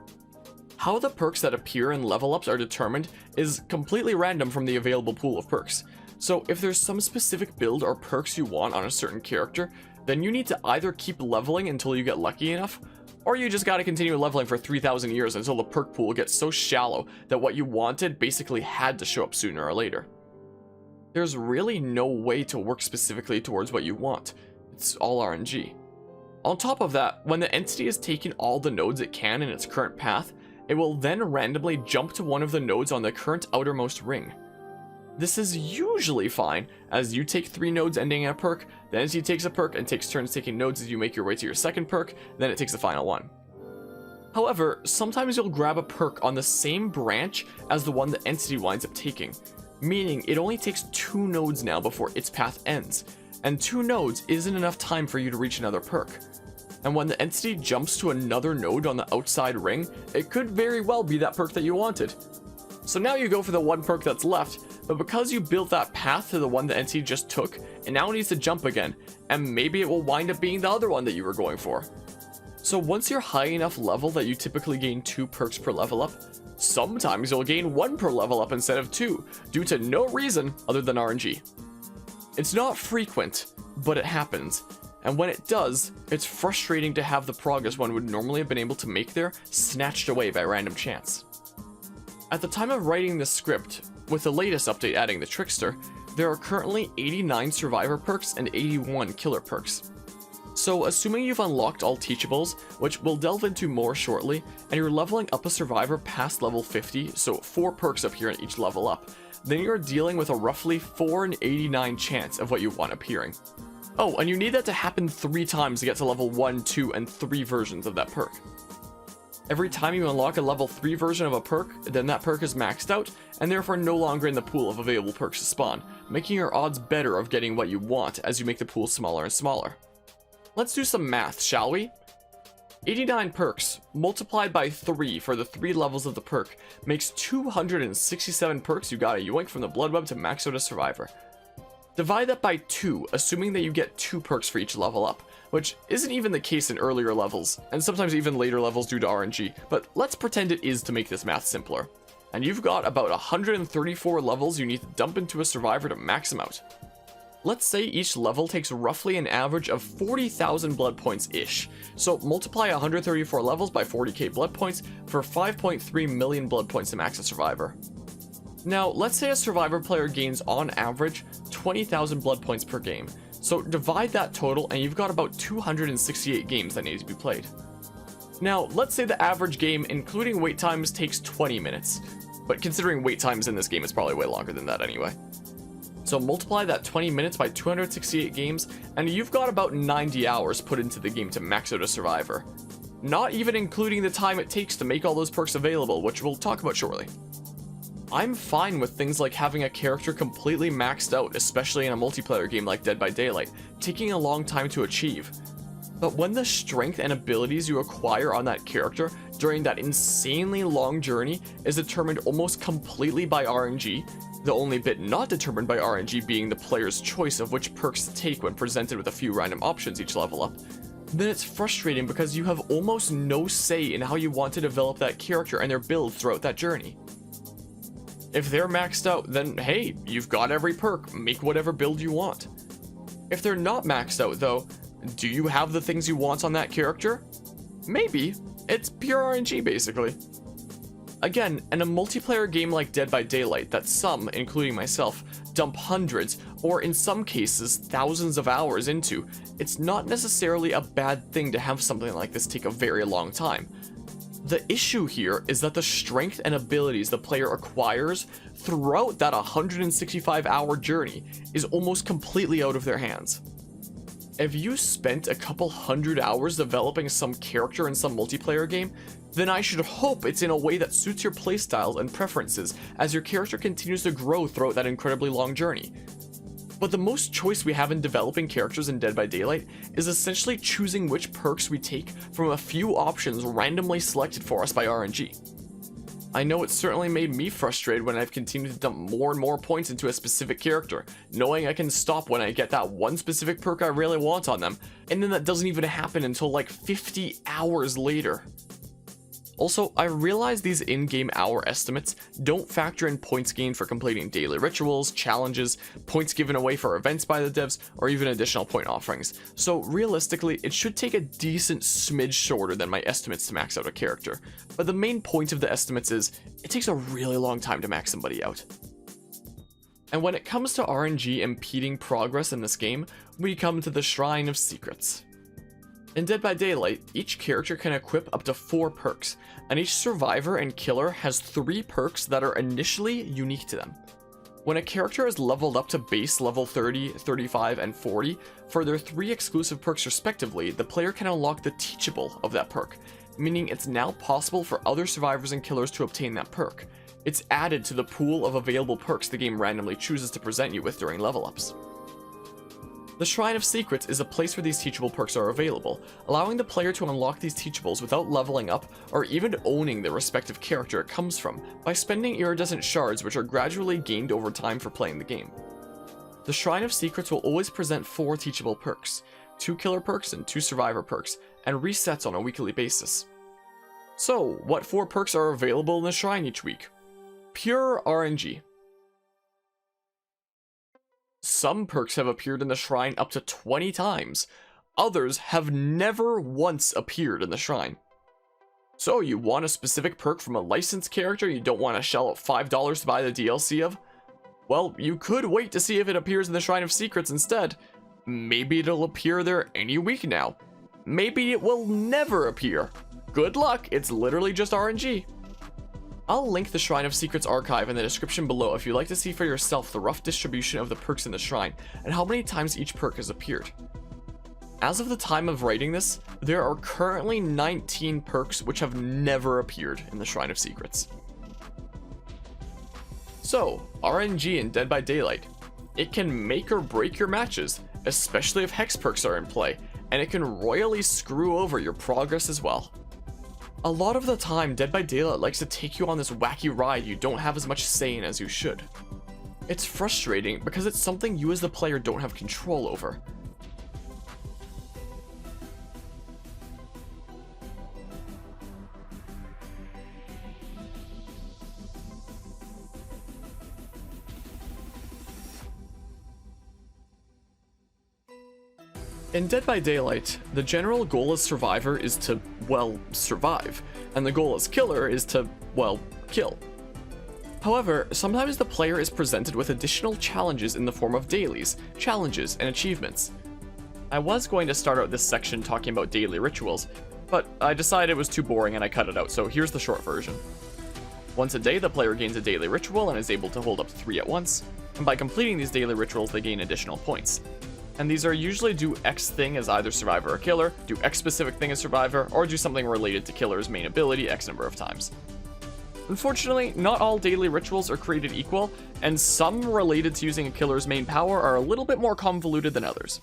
How the perks that appear in level ups are determined is completely random from the available pool of perks, so if there's some specific build or perks you want on a certain character, then you need to either keep leveling until you get lucky enough, or you just gotta continue leveling for 3,000 years until the perk pool gets so shallow that what you wanted basically had to show up sooner or later. There's really no way to work specifically towards what you want. It's all RNG. On top of that, when the entity has taken all the nodes it can in its current path, it will then randomly jump to one of the nodes on the current outermost ring. This is usually fine, as you take 3 nodes ending in a perk, the entity takes a perk and takes turns taking nodes as you make your way to your second perk, then it takes the final one. However, sometimes you'll grab a perk on the same branch as the one the entity winds up taking, meaning it only takes 2 nodes now before its path ends, and 2 nodes isn't enough time for you to reach another perk. And when the entity jumps to another node on the outside ring, it could very well be that perk that you wanted. So now you go for the 1 perk that's left, but because you built that path to the one the entity just took, it now needs to jump again, and maybe it will wind up being the other one that you were going for. So once you're high enough level that you typically gain 2 perks per level up, sometimes you'll gain 1 per level up instead of 2, due to no reason other than RNG. It's not frequent, but it happens, and when it does, it's frustrating to have the progress one would normally have been able to make there snatched away by random chance. At the time of writing this script, with the latest update adding the Trickster, there are currently 89 survivor perks and 81 killer perks. So assuming you've unlocked all teachables, which we'll delve into more shortly, and you're leveling up a survivor past level 50, so 4 perks appear in each level up, then you're dealing with a roughly 4 in 89 chance of what you want appearing. Oh, and you need that to happen 3 times to get to level 1, 2, and 3 versions of that perk. Every time you unlock a level 3 version of a perk, then that perk is maxed out, and therefore no longer in the pool of available perks to spawn, making your odds better of getting what you want as you make the pool smaller and smaller. Let's do some math, shall we? 89 perks multiplied by 3 for the 3 levels of the perk makes 267 perks you gotta yoink from the blood web to max out a survivor. Divide that by 2, assuming that you get 2 perks for each level up, which isn't even the case in earlier levels, and sometimes even later levels due to RNG, but let's pretend it is to make this math simpler. And you've got about 134 levels you need to dump into a survivor to max them out. Let's say each level takes roughly an average of 40,000 blood points-ish, so multiply 134 levels by 40k blood points for 5.3 million blood points to max a survivor. Now, let's say a survivor player gains on average 20,000 blood points per game, so divide that total and you've got about 268 games that need to be played. Now, let's say the average game, including wait times, takes 20 minutes, but considering wait times in this game, it's probably way longer than that anyway. So multiply that 20 minutes by 268 games, and you've got about 90 hours put into the game to max out a survivor. Not even including the time it takes to make all those perks available, which we'll talk about shortly. I'm fine with things like having a character completely maxed out, especially in a multiplayer game like Dead by Daylight, taking a long time to achieve. But when the strength and abilities you acquire on that character during that insanely long journey is determined almost completely by RNG, the only bit not determined by RNG being the player's choice of which perks to take when presented with a few random options each level up, then it's frustrating because you have almost no say in how you want to develop that character and their build throughout that journey. If they're maxed out, then hey, you've got every perk, make whatever build you want. If they're not maxed out though, do you have the things you want on that character? Maybe. It's pure RNG basically. Again, in a multiplayer game like Dead by Daylight that some, including myself, dump hundreds, or in some cases thousands of hours into, it's not necessarily a bad thing to have something like this take a very long time. The issue here is that the strength and abilities the player acquires throughout that 165-hour journey is almost completely out of their hands. If you spent a couple hundred hours developing some character in some multiplayer game, then I should hope it's in a way that suits your playstyles and preferences as your character continues to grow throughout that incredibly long journey. But the most choice we have in developing characters in Dead by Daylight is essentially choosing which perks we take from a few options randomly selected for us by RNG. I know it's certainly made me frustrated when I've continued to dump more and more points into a specific character, knowing I can stop when I get that one specific perk I really want on them, and then that doesn't even happen until like 50 hours later. Also, I realize these in-game hour estimates don't factor in points gained for completing daily rituals, challenges, points given away for events by the devs, or even additional point offerings, so realistically it should take a decent smidge shorter than my estimates to max out a character, but the main point of the estimates is, it takes a really long time to max somebody out. And when it comes to RNG impeding progress in this game, we come to the Shrine of Secrets. In Dead by Daylight, each character can equip up to 4 perks, and each survivor and killer has 3 perks that are initially unique to them. When a character is leveled up to base level 30, 35, and 40, for their 3 exclusive perks respectively, the player can unlock the teachable of that perk, meaning it's now possible for other survivors and killers to obtain that perk. It's added to the pool of available perks the game randomly chooses to present you with during level ups. The Shrine of Secrets is a place where these teachable perks are available, allowing the player to unlock these teachables without leveling up or even owning the respective character it comes from by spending iridescent shards which are gradually gained over time for playing the game. The Shrine of Secrets will always present 4 teachable perks, 2 killer perks and 2 survivor perks, and resets on a weekly basis. So, what 4 perks are available in the Shrine each week? Pure RNG. Some perks have appeared in the Shrine up to 20 times. Others have never once appeared in the Shrine. So you want a specific perk from a licensed character you don't want to shell out $5 to buy the DLC of? Well, you could wait to see if it appears in the Shrine of Secrets instead. Maybe it'll appear there any week now. Maybe it will never appear. Good luck, it's literally just RNG. I'll link the Shrine of Secrets archive in the description below if you'd like to see for yourself the rough distribution of the perks in the Shrine and how many times each perk has appeared. As of the time of writing this, there are currently 19 perks which have never appeared in the Shrine of Secrets. So, RNG in Dead by Daylight. It can make or break your matches, especially if hex perks are in play, and it can royally screw over your progress as well. A lot of the time, Dead by Daylight likes to take you on this wacky ride you don't have as much say in as you should. It's frustrating because it's something you as the player don't have control over. In Dead by Daylight, the general goal as survivor is to, well, survive, and the goal as killer is to, well, kill. However, sometimes the player is presented with additional challenges in the form of dailies, challenges, and achievements. I was going to start out this section talking about daily rituals, but I decided it was too boring and I cut it out, so here's the short version. Once a day, the player gains a daily ritual and is able to hold up to 3 at once, and by completing these daily rituals they gain additional points. And these are usually do X thing as either survivor or killer, do X specific thing as survivor, or do something related to killer's main ability X number of times. Unfortunately, not all daily rituals are created equal, and some related to using a killer's main power are a little bit more convoluted than others.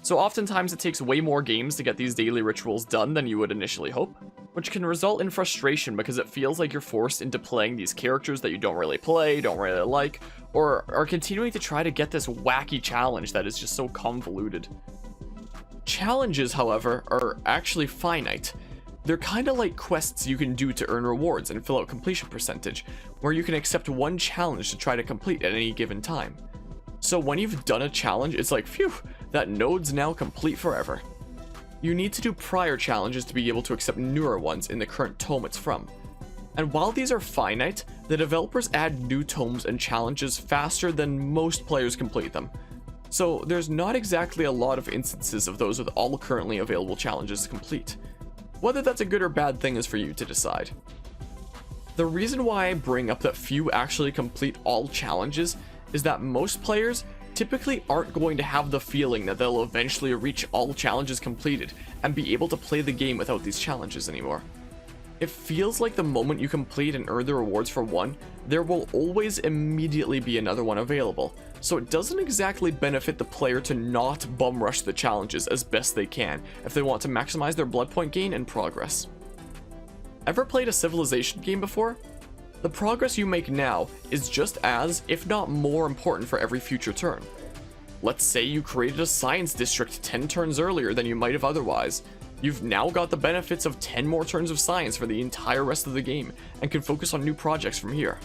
So oftentimes it takes way more games to get these daily rituals done than you would initially hope, which can result in frustration because it feels like you're forced into playing these characters that you don't really play, don't really like, or are continuing to try to get this wacky challenge that is just so convoluted. Challenges, however, are actually finite. They're kinda like quests you can do to earn rewards and fill out completion percentage, where you can accept one challenge to try to complete at any given time. So when you've done a challenge, it's like, phew, that node's now complete forever. You need to do prior challenges to be able to accept newer ones in the current tome it's from. And while these are finite, the developers add new tomes and challenges faster than most players complete them. So there's not exactly a lot of instances of those with all currently available challenges to complete. Whether that's a good or bad thing is for you to decide. The reason why I bring up that few actually complete all challenges is that most players typically aren't going to have the feeling that they'll eventually reach all challenges completed and be able to play the game without these challenges anymore. It feels like the moment you complete and earn the rewards for one, there will always immediately be another one available, so it doesn't exactly benefit the player to not bum rush the challenges as best they can if they want to maximize their blood point gain and progress. Ever played a Civilization game before? The progress you make now is just as, if not more important for every future turn. Let's say you created a science district 10 turns earlier than you might have otherwise. You've now got the benefits of 10 more turns of science for the entire rest of the game, and can focus on new projects from here.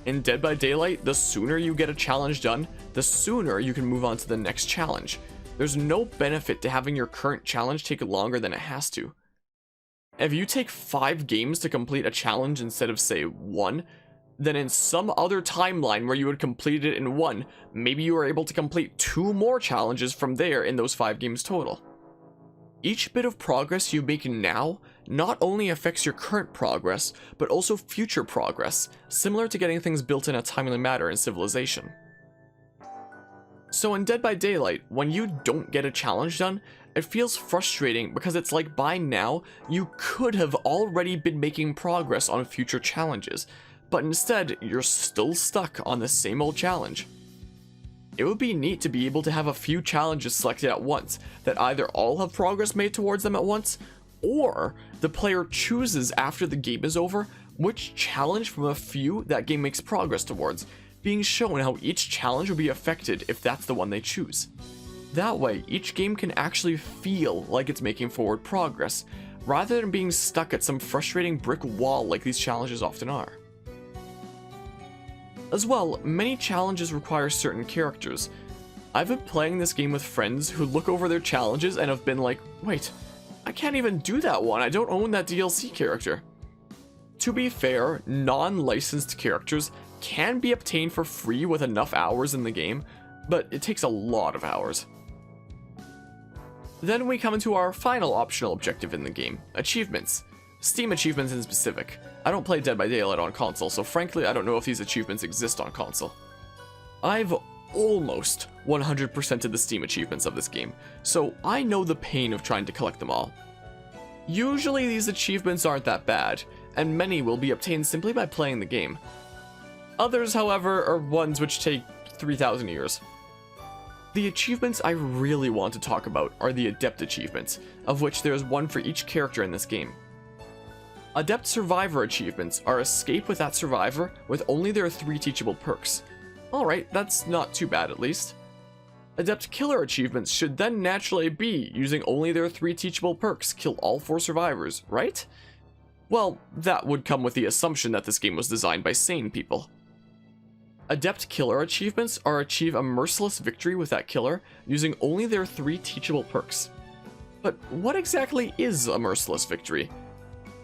In Dead by Daylight, the sooner you get a challenge done, the sooner you can move on to the next challenge. There's no benefit to having your current challenge take longer than it has to. If you take 5 games to complete a challenge instead of, say, 1, then in some other timeline where you had completed it in 1, maybe you were able to complete 2 more challenges from there in those 5 games total. Each bit of progress you make now not only affects your current progress, but also future progress, similar to getting things built in a timely manner in Civilization. So in Dead by Daylight, when you don't get a challenge done, it feels frustrating because it's like by now, you could have already been making progress on future challenges, but instead, you're still stuck on the same old challenge. It would be neat to be able to have a few challenges selected at once that either all have progress made towards them at once, or the player chooses after the game is over which challenge from a few that game makes progress towards, being shown how each challenge will be affected if that's the one they choose. That way, each game can actually feel like it's making forward progress, rather than being stuck at some frustrating brick wall like these challenges often are. As well, many challenges require certain characters. I've been playing this game with friends who look over their challenges and have been like, wait, I can't even do that one, I don't own that DLC character. To be fair, non-licensed characters can be obtained for free with enough hours in the game, but it takes a lot of hours. Then we come to our final optional objective in the game, achievements. Steam achievements in specific. I don't play Dead by Daylight on console, so frankly I don't know if these achievements exist on console. I've almost 100%ed the Steam achievements of this game, so I know the pain of trying to collect them all. Usually these achievements aren't that bad, and many will be obtained simply by playing the game. Others, however, are ones which take 3,000 years. The achievements I really want to talk about are the Adept achievements, of which there is one for each character in this game. Adept Survivor achievements are escape with that survivor with only their 3 teachable perks. Alright, that's not too bad at least. Adept Killer achievements should then naturally be using only their 3 teachable perks, kill all 4 survivors, right? Well, that would come with the assumption that this game was designed by sane people. Adept Killer achievements are achieve a merciless victory with that killer using only their 3 teachable perks. But what exactly is a merciless victory?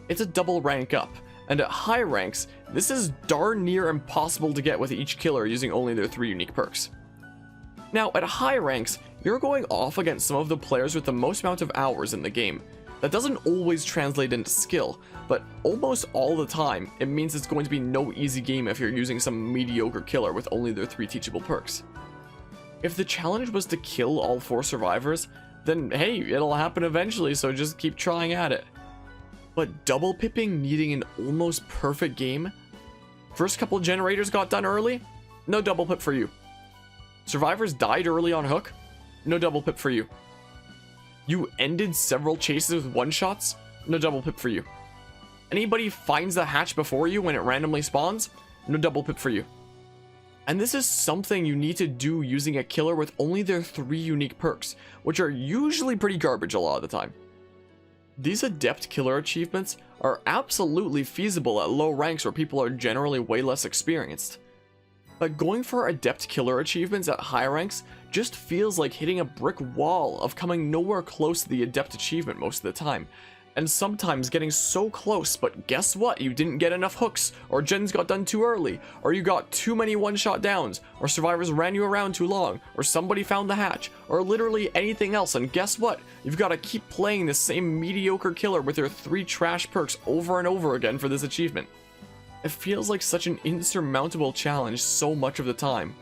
It's a double rank up, and at high ranks, this is darn near impossible to get with each killer using only their 3 unique perks. Now, at high ranks, you're going off against some of the players with the most amount of hours in the game. That doesn't always translate into skill, but almost all the time, it means it's going to be no easy game if you're using some mediocre killer with only their 3 teachable perks. If the challenge was to kill all 4 survivors, then hey, it'll happen eventually, so just keep trying at it. But double pipping needing an almost perfect game? First couple generators got done early? No double pip for you. Survivors died early on hook? No double pip for you. You ended several chases with one-shots? No double pip for you. Anybody finds the hatch before you when it randomly spawns? No double pip for you. And this is something you need to do using a killer with only their 3 unique perks, which are usually pretty garbage a lot of the time. These Adept Killer achievements are absolutely feasible at low ranks where people are generally way less experienced. But going for Adept Killer achievements at high ranks just feels like hitting a brick wall of coming nowhere close to the Adept achievement most of the time, and sometimes getting so close, but guess what, you didn't get enough hooks, or gens got done too early, or you got too many one-shot downs, or survivors ran you around too long, or somebody found the hatch, or literally anything else, and guess what, you've got to keep playing the same mediocre killer with your 3 trash perks over and over again for this achievement. It feels like such an insurmountable challenge so much of the time.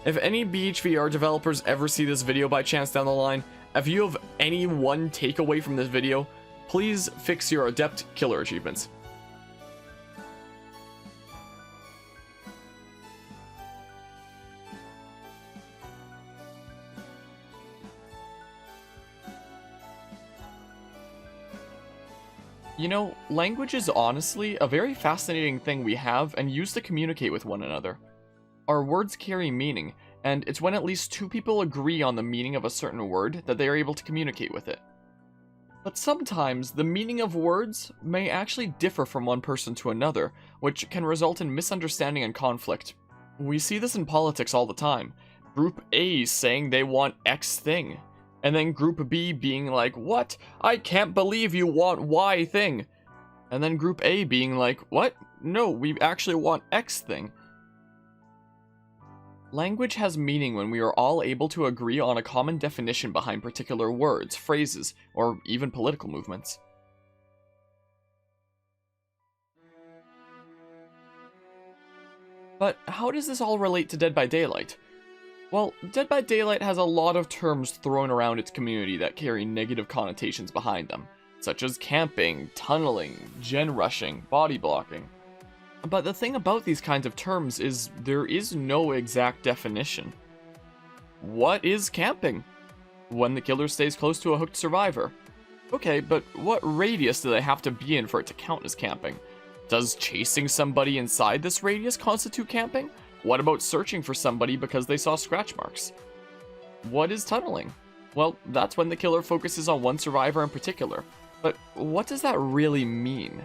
If any BHVR developers ever see this video by chance down the line, if you have any one takeaway from this video, please fix your Adept Killer achievements. You know, language is honestly a very fascinating thing we have and use to communicate with one another. Our words carry meaning, and it's when at least 2 people agree on the meaning of a certain word that they are able to communicate with it. But sometimes, the meaning of words may actually differ from one person to another, which can result in misunderstanding and conflict. We see this in politics all the time. Group A saying they want X thing, and then Group B being like, "What? I can't believe you want Y thing." And then Group A being like, "What? No, we actually want X thing." Language has meaning when we are all able to agree on a common definition behind particular words, phrases, or even political movements. But how does this all relate to Dead by Daylight? Well, Dead by Daylight has a lot of terms thrown around its community that carry negative connotations behind them, such as camping, tunneling, gen rushing, body blocking. But the thing about these kinds of terms is there is no exact definition. What is camping? When the killer stays close to a hooked survivor. Okay, but what radius do they have to be in for it to count as camping? Does chasing somebody inside this radius constitute camping? What about searching for somebody because they saw scratch marks? What is tunneling? Well, that's when the killer focuses on one survivor in particular. But what does that really mean?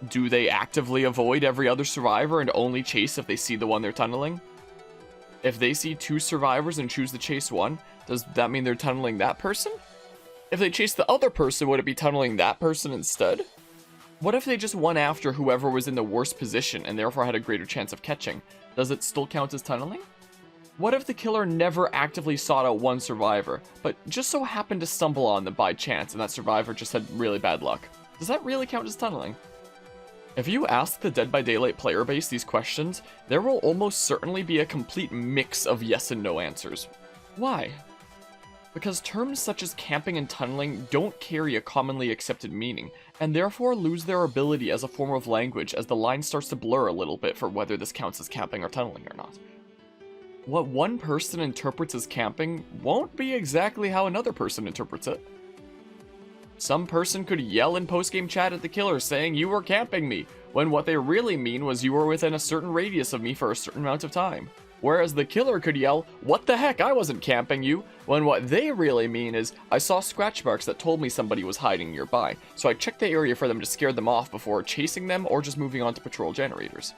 Do they actively avoid every other survivor and only chase if they see the one they're tunneling? If they see 2 survivors and choose to chase one, does that mean they're tunneling that person? If they chase the other person, would it be tunneling that person instead? What if they just went after whoever was in the worst position and therefore had a greater chance of catching? Does it still count as tunneling? What if the killer never actively sought out one survivor, but just so happened to stumble on them by chance and that survivor just had really bad luck? Does that really count as tunneling? If you ask the Dead by Daylight player base these questions, there will almost certainly be a complete mix of yes and no answers. Why? Because terms such as camping and tunneling don't carry a commonly accepted meaning, and therefore lose their ability as a form of language as the line starts to blur a little bit for whether this counts as camping or tunneling or not. what one person interprets as camping won't be exactly how another person interprets it. Some person could yell in post-game chat at the killer saying you were camping me, when what they really mean was you were within a certain radius of me for a certain amount of time. Whereas the killer could yell, what the heck, I wasn't camping you, when what they really mean is, I saw scratch marks that told me somebody was hiding nearby, so I checked the area for them to scare them off before chasing them or just moving on to patrol generators.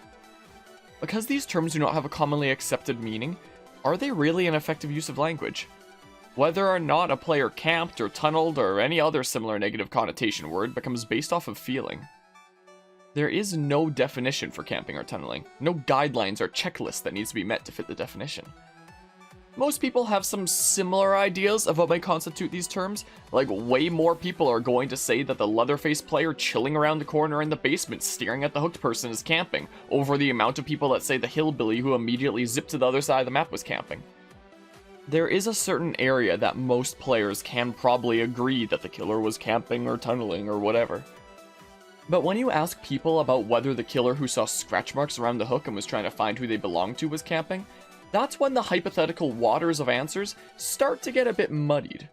Because these terms do not have a commonly accepted meaning, are they really an effective use of language? Whether or not a player camped or tunneled or any other similar negative connotation word becomes based off of feeling. There is no definition for camping or tunneling, no guidelines or checklist that needs to be met to fit the definition. Most people have some similar ideas of what may constitute these terms, like way more people are going to say that the Leatherface player chilling around the corner in the basement staring at the hooked person is camping, over the amount of people that say the hillbilly who immediately zipped to the other side of the map was camping. There is a certain area that most players can probably agree that the killer was camping or tunneling or whatever. But when you ask people about whether the killer who saw scratch marks around the hook and was trying to find who they belonged to was camping, that's when the hypothetical waters of answers start to get a bit muddied.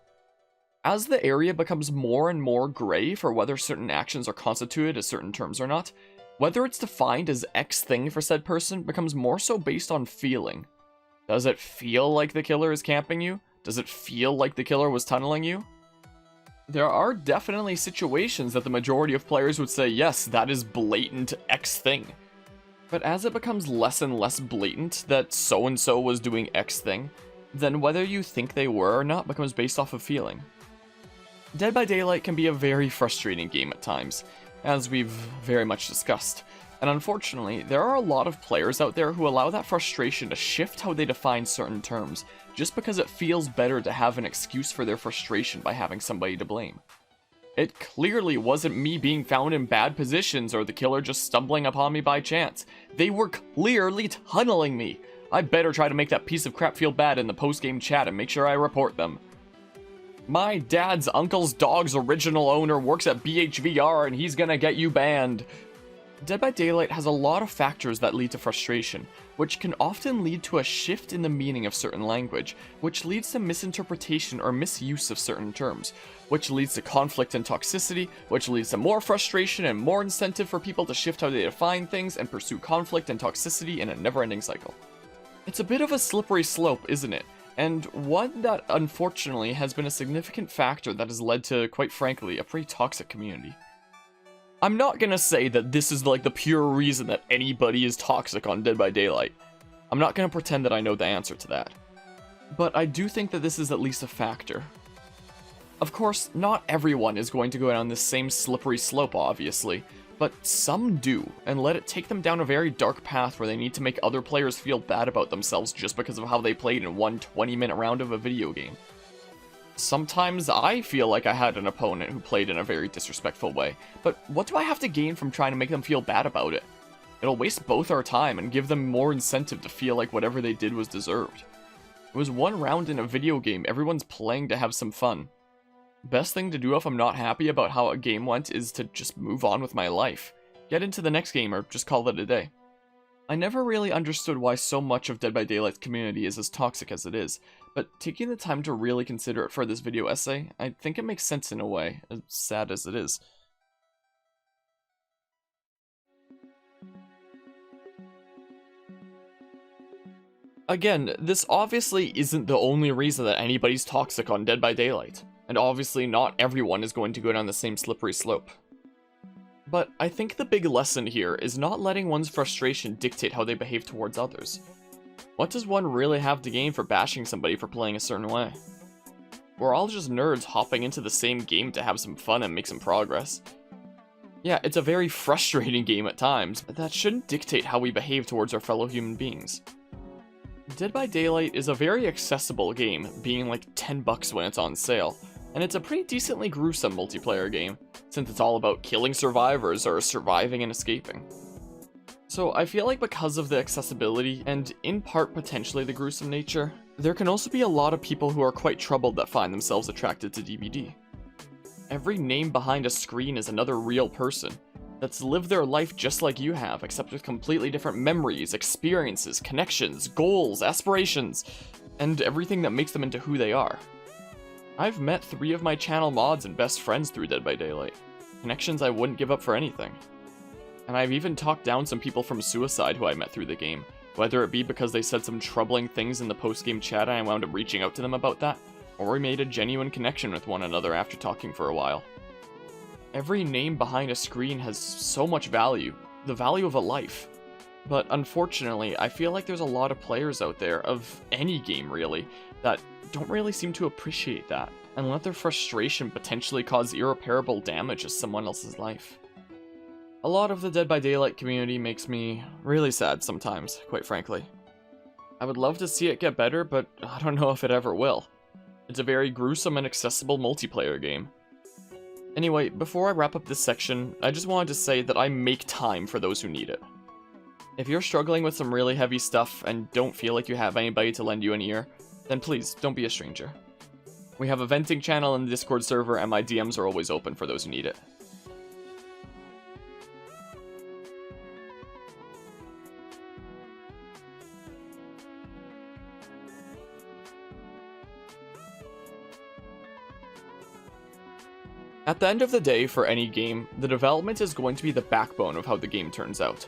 As the area becomes more and more gray for whether certain actions are constituted as certain terms or not, whether it's defined as X thing for said person becomes more so based on feeling. Does it feel like the killer is camping you? Does it feel like the killer was tunneling you? There are definitely situations that the majority of players would say, yes, that is blatant X thing. But as it becomes less and less blatant that so-and-so was doing X thing, then whether you think they were or not becomes based off of feeling. Dead by Daylight can be a very frustrating game at times, as we've very much discussed. And unfortunately, there are a lot of players out there who allow that frustration to shift how they define certain terms, just because it feels better to have an excuse for their frustration by having somebody to blame. It clearly wasn't me being found in bad positions or the killer just stumbling upon me by chance. They were clearly tunneling me. I better try to make that piece of crap feel bad in the post-game chat and make sure I report them. My dad's uncle's dog's original owner works at BHVR and he's gonna get you banned. Dead by Daylight has a lot of factors that lead to frustration, which can often lead to a shift in the meaning of certain language, which leads to misinterpretation or misuse of certain terms, which leads to conflict and toxicity, which leads to more frustration and more incentive for people to shift how they define things and pursue conflict and toxicity in a never-ending cycle. It's a bit of a slippery slope, isn't it? And one that unfortunately has been a significant factor that has led to, quite frankly, a pretty toxic community. I'm not gonna say that this is like the pure reason that anybody is toxic on Dead by Daylight. I'm not gonna pretend that I know the answer to that. But I do think that this is at least a factor. Of course, not everyone is going to go down this same slippery slope, obviously, but some do, and let it take them down a very dark path where they need to make other players feel bad about themselves just because of how they played in one 20-minute round of a video game. Sometimes I feel like I had an opponent who played in a very disrespectful way, but what do I have to gain from trying to make them feel bad about it? It'll waste both our time and give them more incentive to feel like whatever they did was deserved. It was one round in a video game, everyone's playing to have some fun. Best thing to do if I'm not happy about how a game went is to just move on with my life. Get into the next game or just call it a day. I never really understood why so much of Dead by Daylight's community is as toxic as it is, but taking the time to really consider it for this video essay, I think it makes sense in a way, as sad as it is. Again, this obviously isn't the only reason that anybody's toxic on Dead by Daylight, and obviously not everyone is going to go down the same slippery slope. But I think the big lesson here is not letting one's frustration dictate how they behave towards others. What does one really have to gain for bashing somebody for playing a certain way? We're all just nerds hopping into the same game to have some fun and make some progress. Yeah, it's a very frustrating game at times, but that shouldn't dictate how we behave towards our fellow human beings. Dead by Daylight is a very accessible game, being like $10 when it's on sale, and it's a pretty decently gruesome multiplayer game, since it's all about killing survivors or surviving and escaping. So I feel like because of the accessibility, and in part potentially the gruesome nature, there can also be a lot of people who are quite troubled that find themselves attracted to DBD. Every name behind a screen is another real person, that's lived their life just like you have, except with completely different memories, experiences, connections, goals, aspirations, and everything that makes them into who they are. I've met 3 of my channel mods and best friends through Dead by Daylight, connections I wouldn't give up for anything. And I've even talked down some people from Suicide who I met through the game, whether it be because they said some troubling things in the post-game chat and I wound up reaching out to them about that, or we made a genuine connection with one another after talking for a while. Every name behind a screen has so much value, the value of a life. But unfortunately, I feel like there's a lot of players out there, of any game really, that don't really seem to appreciate that, and let their frustration potentially cause irreparable damage to someone else's life. A lot of the Dead by Daylight community makes me really sad sometimes, quite frankly. I would love to see it get better, but I don't know if it ever will. It's a very gruesome and accessible multiplayer game. Anyway, before I wrap up this section, I just wanted to say that I make time for those who need it. If you're struggling with some really heavy stuff and don't feel like you have anybody to lend you an ear, then please, don't be a stranger. We have a venting channel in the Discord server and my DMs are always open for those who need it. At the end of the day, for any game, the development is going to be the backbone of how the game turns out.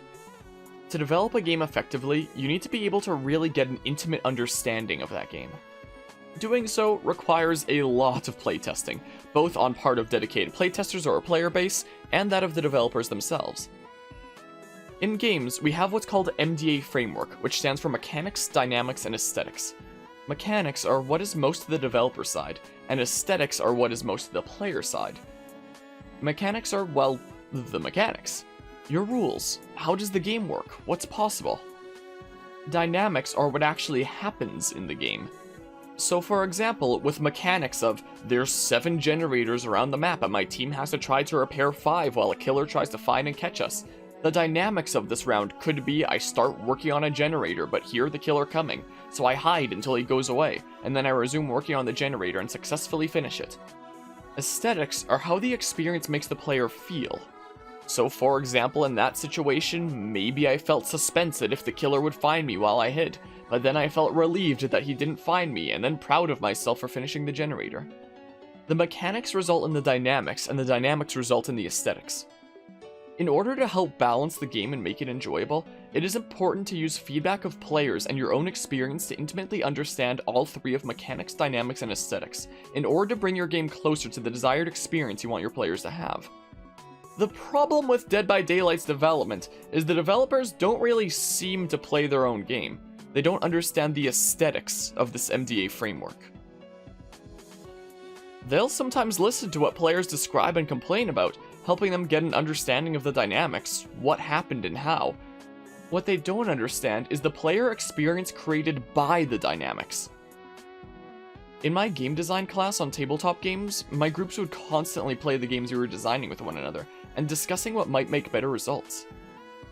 To develop a game effectively, you need to be able to really get an intimate understanding of that game. Doing so requires a lot of playtesting, both on part of dedicated playtesters or a player base, and that of the developers themselves. In games, we have what's called MDA Framework, which stands for Mechanics, Dynamics, and Aesthetics. Mechanics are what is most to the developer side, and aesthetics are what is most to the player side. Mechanics are, well, the mechanics. Your rules. How does the game work? What's possible? Dynamics are what actually happens in the game. So for example, with mechanics of, there's 7 generators around the map and my team has to try to repair 5 while a killer tries to find and catch us. The dynamics of this round could be I start working on a generator but hear the killer coming, so I hide until he goes away, and then I resume working on the generator and successfully finish it. Aesthetics are how the experience makes the player feel. So for example, in that situation, maybe I felt suspense that if the killer would find me while I hid, but then I felt relieved that he didn't find me, and then proud of myself for finishing the generator. The mechanics result in the dynamics, and the dynamics result in the aesthetics. In order to help balance the game and make it enjoyable, it is important to use feedback of players and your own experience to intimately understand all 3 of mechanics, dynamics, and aesthetics, in order to bring your game closer to the desired experience you want your players to have. The problem with Dead by Daylight's development is the developers don't really seem to play their own game. They don't understand the aesthetics of this MDA framework. They'll sometimes listen to what players describe and complain about, helping them get an understanding of the dynamics, what happened and how. What they don't understand is the player experience created by the dynamics. In my game design class on tabletop games, my groups would constantly play the games we were designing with one another, and discussing what might make better results.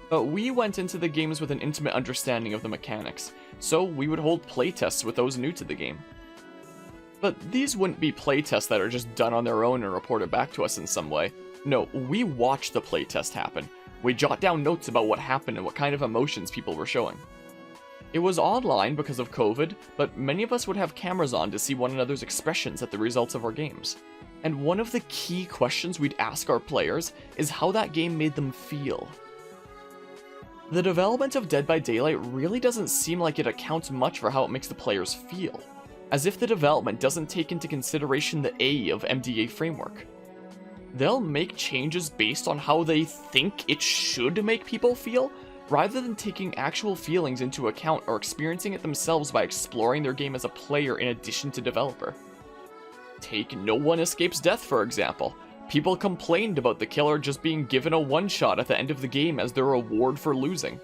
But we went into the games with an intimate understanding of the mechanics, so we would hold playtests with those new to the game. But these wouldn't be playtests that are just done on their own and reported back to us in some way. No, we watch the playtest happen. We jot down notes about what happened and what kind of emotions people were showing. It was online because of COVID, but many of us would have cameras on to see one another's expressions at the results of our games. And one of the key questions we'd ask our players is how that game made them feel. The development of Dead by Daylight really doesn't seem like it accounts much for how it makes the players feel, as if the development doesn't take into consideration the A of MDA Framework. They'll make changes based on how they think it should make people feel, rather than taking actual feelings into account or experiencing it themselves by exploring their game as a player in addition to developer. Take No One Escapes Death, for example. People complained about the killer just being given a one-shot at the end of the game as their reward for losing.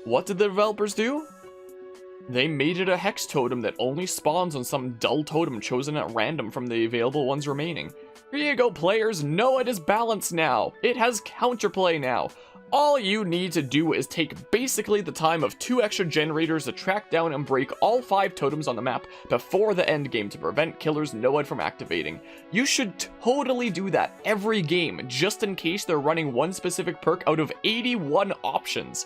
What did the developers do? They made it a hex totem that only spawns on some dull totem chosen at random from the available ones remaining. Here you go, players, know it is balanced now! It has counterplay now! All you need to do is take basically the time of 2 extra generators to track down and break all 5 totems on the map before the end game to prevent killers Noed from activating. You should totally do that every game, just in case they're running one specific perk out of 81 options.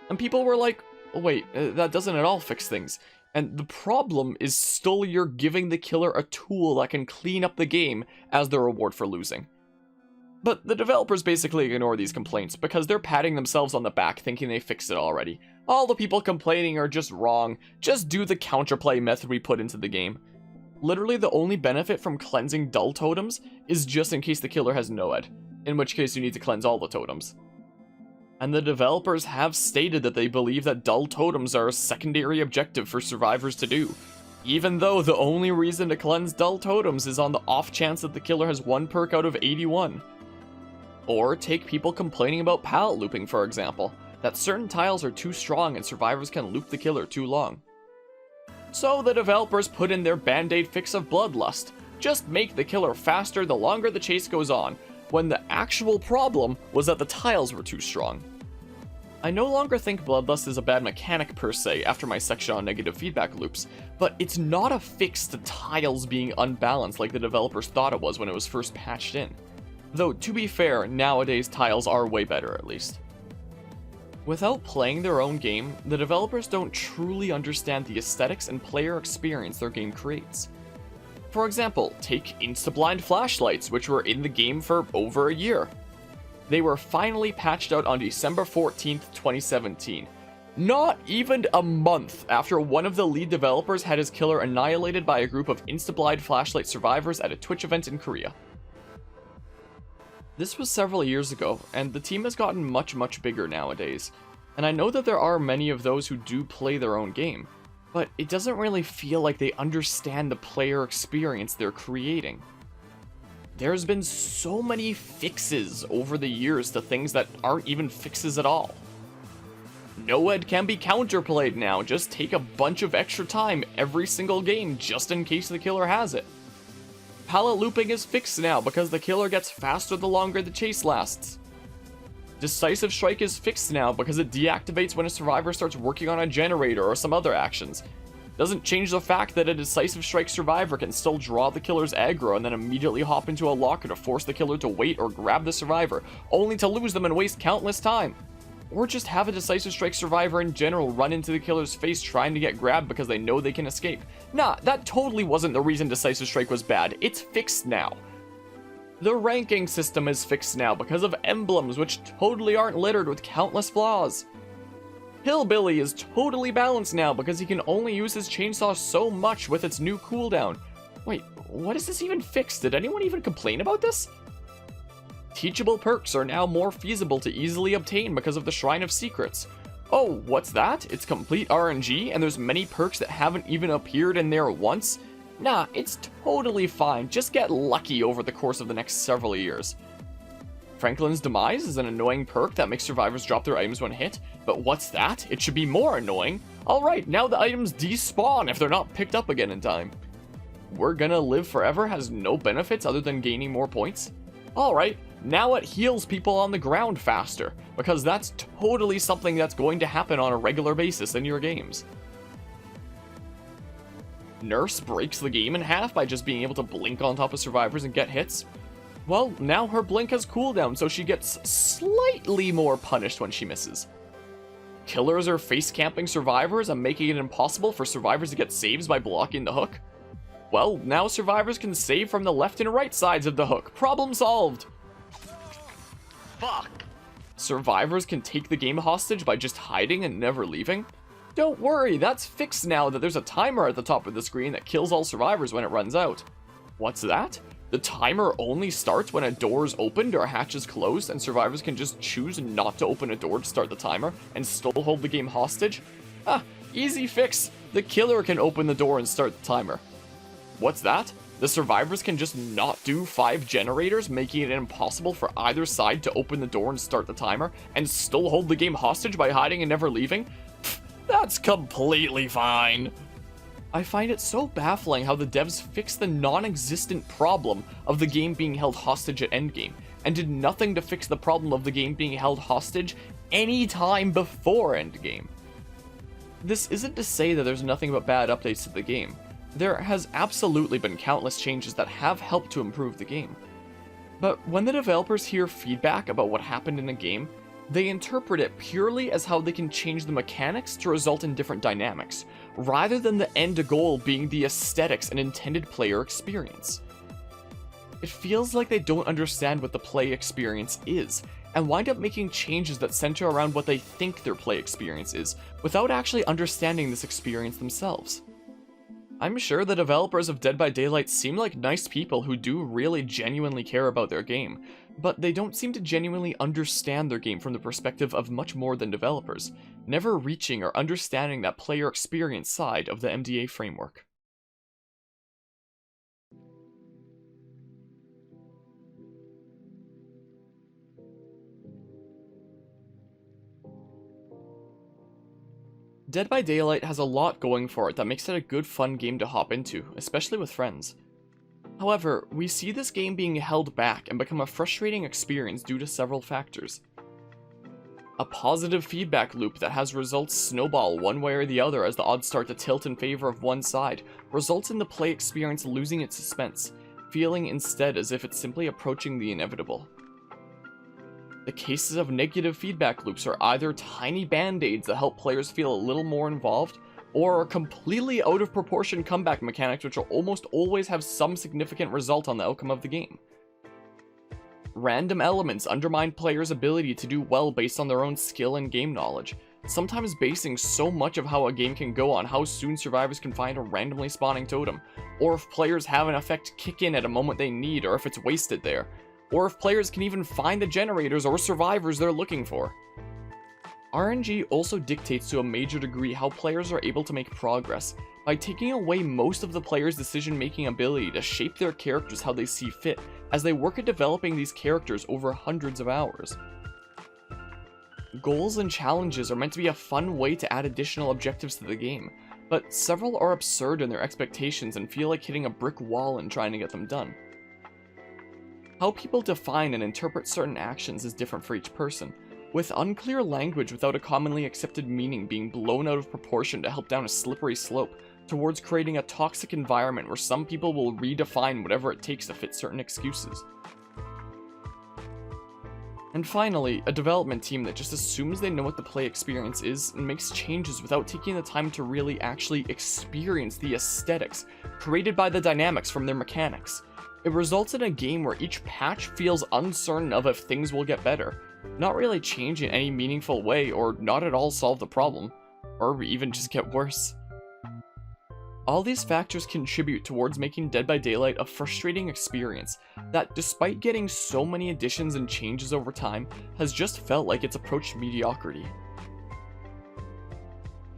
And people were like, oh, wait, that doesn't at all fix things. And the problem is still you're giving the killer a tool that can clean up the game as the reward for losing. But the developers basically ignore these complaints because they're patting themselves on the back thinking they fixed it already. All the people complaining are just wrong. Just do the counterplay method we put into the game. Literally the only benefit from cleansing dull totems is just in case the killer has Noed, in which case you need to cleanse all the totems. And the developers have stated that they believe that dull totems are a secondary objective for survivors to do, even though the only reason to cleanse dull totems is on the off chance that the killer has 1 perk out of 81. Or take people complaining about pallet looping, for example, that certain tiles are too strong and survivors can loop the killer too long. So the developers put in their band-aid fix of Bloodlust. Just make the killer faster the longer the chase goes on, when the actual problem was that the tiles were too strong. I no longer think Bloodlust is a bad mechanic per se after my section on negative feedback loops, but it's not a fix to tiles being unbalanced like the developers thought it was when it was first patched in. Though, to be fair, nowadays tiles are way better at least. Without playing their own game, the developers don't truly understand the aesthetics and player experience their game creates. For example, take insta-blind flashlights, which were in the game for over a year. They were finally patched out on December 14th, 2017. Not even a month after one of the lead developers had his killer annihilated by a group of insta-blind flashlight survivors at a Twitch event in Korea. This was several years ago, and the team has gotten much bigger nowadays, and I know that there are many of those who do play their own game, but it doesn't really feel like they understand the player experience they're creating. There's been so many fixes over the years to things that aren't even fixes at all. Noed can be counterplayed now, just take a bunch of extra time every single game just in case the killer has it. Pallet looping is fixed now because the killer gets faster the longer the chase lasts. Decisive Strike is fixed now because it deactivates when a survivor starts working on a generator or some other actions. Doesn't change the fact that a Decisive Strike survivor can still draw the killer's aggro and then immediately hop into a locker to force the killer to wait or grab the survivor, only to lose them and waste countless time. Or just have a Decisive Strike survivor in general run into the killer's face trying to get grabbed because they know they can escape. Nah, that totally wasn't the reason Decisive Strike was bad. It's fixed now. The ranking system is fixed now because of emblems which totally aren't littered with countless flaws. Hillbilly is totally balanced now because he can only use his chainsaw so much with its new cooldown. Wait, what is this even fixed? Did anyone even complain about this? Teachable perks are now more feasible to easily obtain because of the Shrine of Secrets. Oh, what's that? It's complete RNG and there's many perks that haven't even appeared in there once? Nah, it's totally fine, just get lucky over the course of the next several years. Franklin's Demise is an annoying perk that makes survivors drop their items when hit, but what's that? It should be more annoying. Alright, now the items despawn if they're not picked up again in time. We're Gonna Live Forever has no benefits other than gaining more points. Alright, now it heals people on the ground faster, because that's totally something that's going to happen on a regular basis in your games. Nurse breaks the game in half by just being able to blink on top of survivors and get hits. Well, now her blink has cooldown, so she gets slightly more punished when she misses. Killers are face camping survivors and making it impossible for survivors to get saves by blocking the hook. Well, now survivors can save from the left and right sides of the hook. Problem solved! Fuck! Survivors can take the game hostage by just hiding and never leaving. Don't worry, that's fixed now that there's a timer at the top of the screen that kills all survivors when it runs out. What's that? The timer only starts when a door is opened or a hatch is closed, and survivors can just choose not to open a door to start the timer and still hold the game hostage? Ah, easy fix. The killer can open the door and start the timer. What's that? The survivors can just not do 5 generators, making it impossible for either side to open the door and start the timer, and still hold the game hostage by hiding and never leaving? Pfft, that's completely fine. I find it so baffling how the devs fixed the non-existent problem of the game being held hostage at endgame. and did nothing to fix the problem of the game being held hostage any time before endgame. This isn't to say that there's nothing but bad updates to the game. There has absolutely been countless changes that have helped to improve the game. But when the developers hear feedback about what happened in a game, they interpret it purely as how they can change the mechanics to result in different dynamics, rather than the end goal being the aesthetics and intended player experience. It feels like they don't understand what the play experience is, and wind up making changes that center around what they think their play experience is, without actually understanding this experience themselves. I'm sure the developers of Dead by Daylight seem like nice people who do really genuinely care about their game, but they don't seem to genuinely understand their game from the perspective of much more than developers, never reaching or understanding that player experience side of the MDA framework. Dead by Daylight has a lot going for it that makes it a good fun game to hop into, especially with friends. However, we see this game being held back and become a frustrating experience due to several factors. A positive feedback loop that has results snowball one way or the other as the odds start to tilt in favor of one side results in the play experience losing its suspense, feeling instead as if it's simply approaching the inevitable. The cases of negative feedback loops are either tiny band-aids that help players feel a little more involved, or are completely out of proportion comeback mechanics which will almost always have some significant result on the outcome of the game. Random elements undermine players' ability to do well based on their own skill and game knowledge, sometimes basing so much of how a game can go on how soon survivors can find a randomly spawning totem, or if players have an effect kick in at a moment they need, or if it's wasted there, or if players can even find the generators or survivors they're looking for. RNG also dictates to a major degree how players are able to make progress, by taking away most of the player's decision-making ability to shape their characters how they see fit, as they work at developing these characters over hundreds of hours. Goals and challenges are meant to be a fun way to add additional objectives to the game, but several are absurd in their expectations and feel like hitting a brick wall in trying to get them done. How people define and interpret certain actions is different for each person, with unclear language without a commonly accepted meaning being blown out of proportion to help down a slippery slope towards creating a toxic environment where some people will redefine whatever it takes to fit certain excuses. And finally, a development team that just assumes they know what the play experience is and makes changes without taking the time to really actually experience the aesthetics created by the dynamics from their mechanics. It results in a game where each patch feels uncertain of if things will get better, not really change in any meaningful way or not at all solve the problem, or even just get worse. All these factors contribute towards making Dead by Daylight a frustrating experience that, despite getting so many additions and changes over time, has just felt like it's approached mediocrity.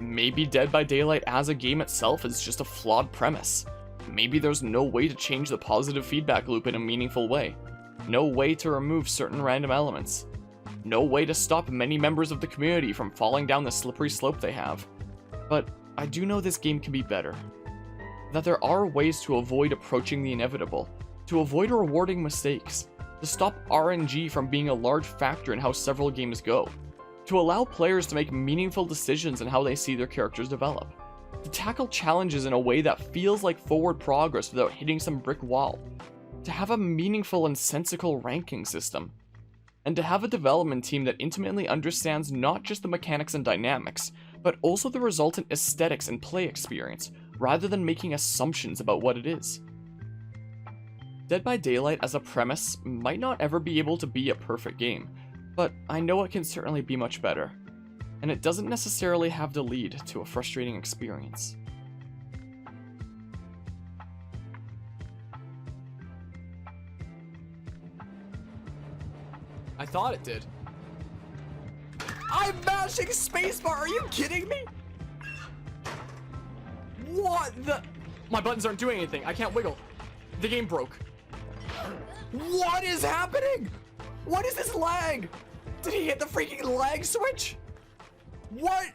Maybe Dead by Daylight as a game itself is just a flawed premise. Maybe there's no way to change the positive feedback loop in a meaningful way. No way to remove certain random elements. No way to stop many members of the community from falling down the slippery slope they have. But I do know this game can be better. That there are ways to avoid approaching the inevitable, to avoid rewarding mistakes, to stop RNG from being a large factor in how several games go, to allow players to make meaningful decisions in how they see their characters develop, to tackle challenges in a way that feels like forward progress without hitting some brick wall, to have a meaningful and sensical ranking system, and to have a development team that intimately understands not just the mechanics and dynamics, but also the resultant aesthetics and play experience, rather than making assumptions about what it is. Dead by Daylight as a premise might not ever be able to be a perfect game, but I know it can certainly be much better, and it doesn't necessarily have to lead to a frustrating experience. I thought it did. I'm mashing spacebar, are you kidding me? What the? My buttons aren't doing anything, I can't wiggle. The game broke. What is happening? What is this lag? Did he hit the freaking lag switch? What?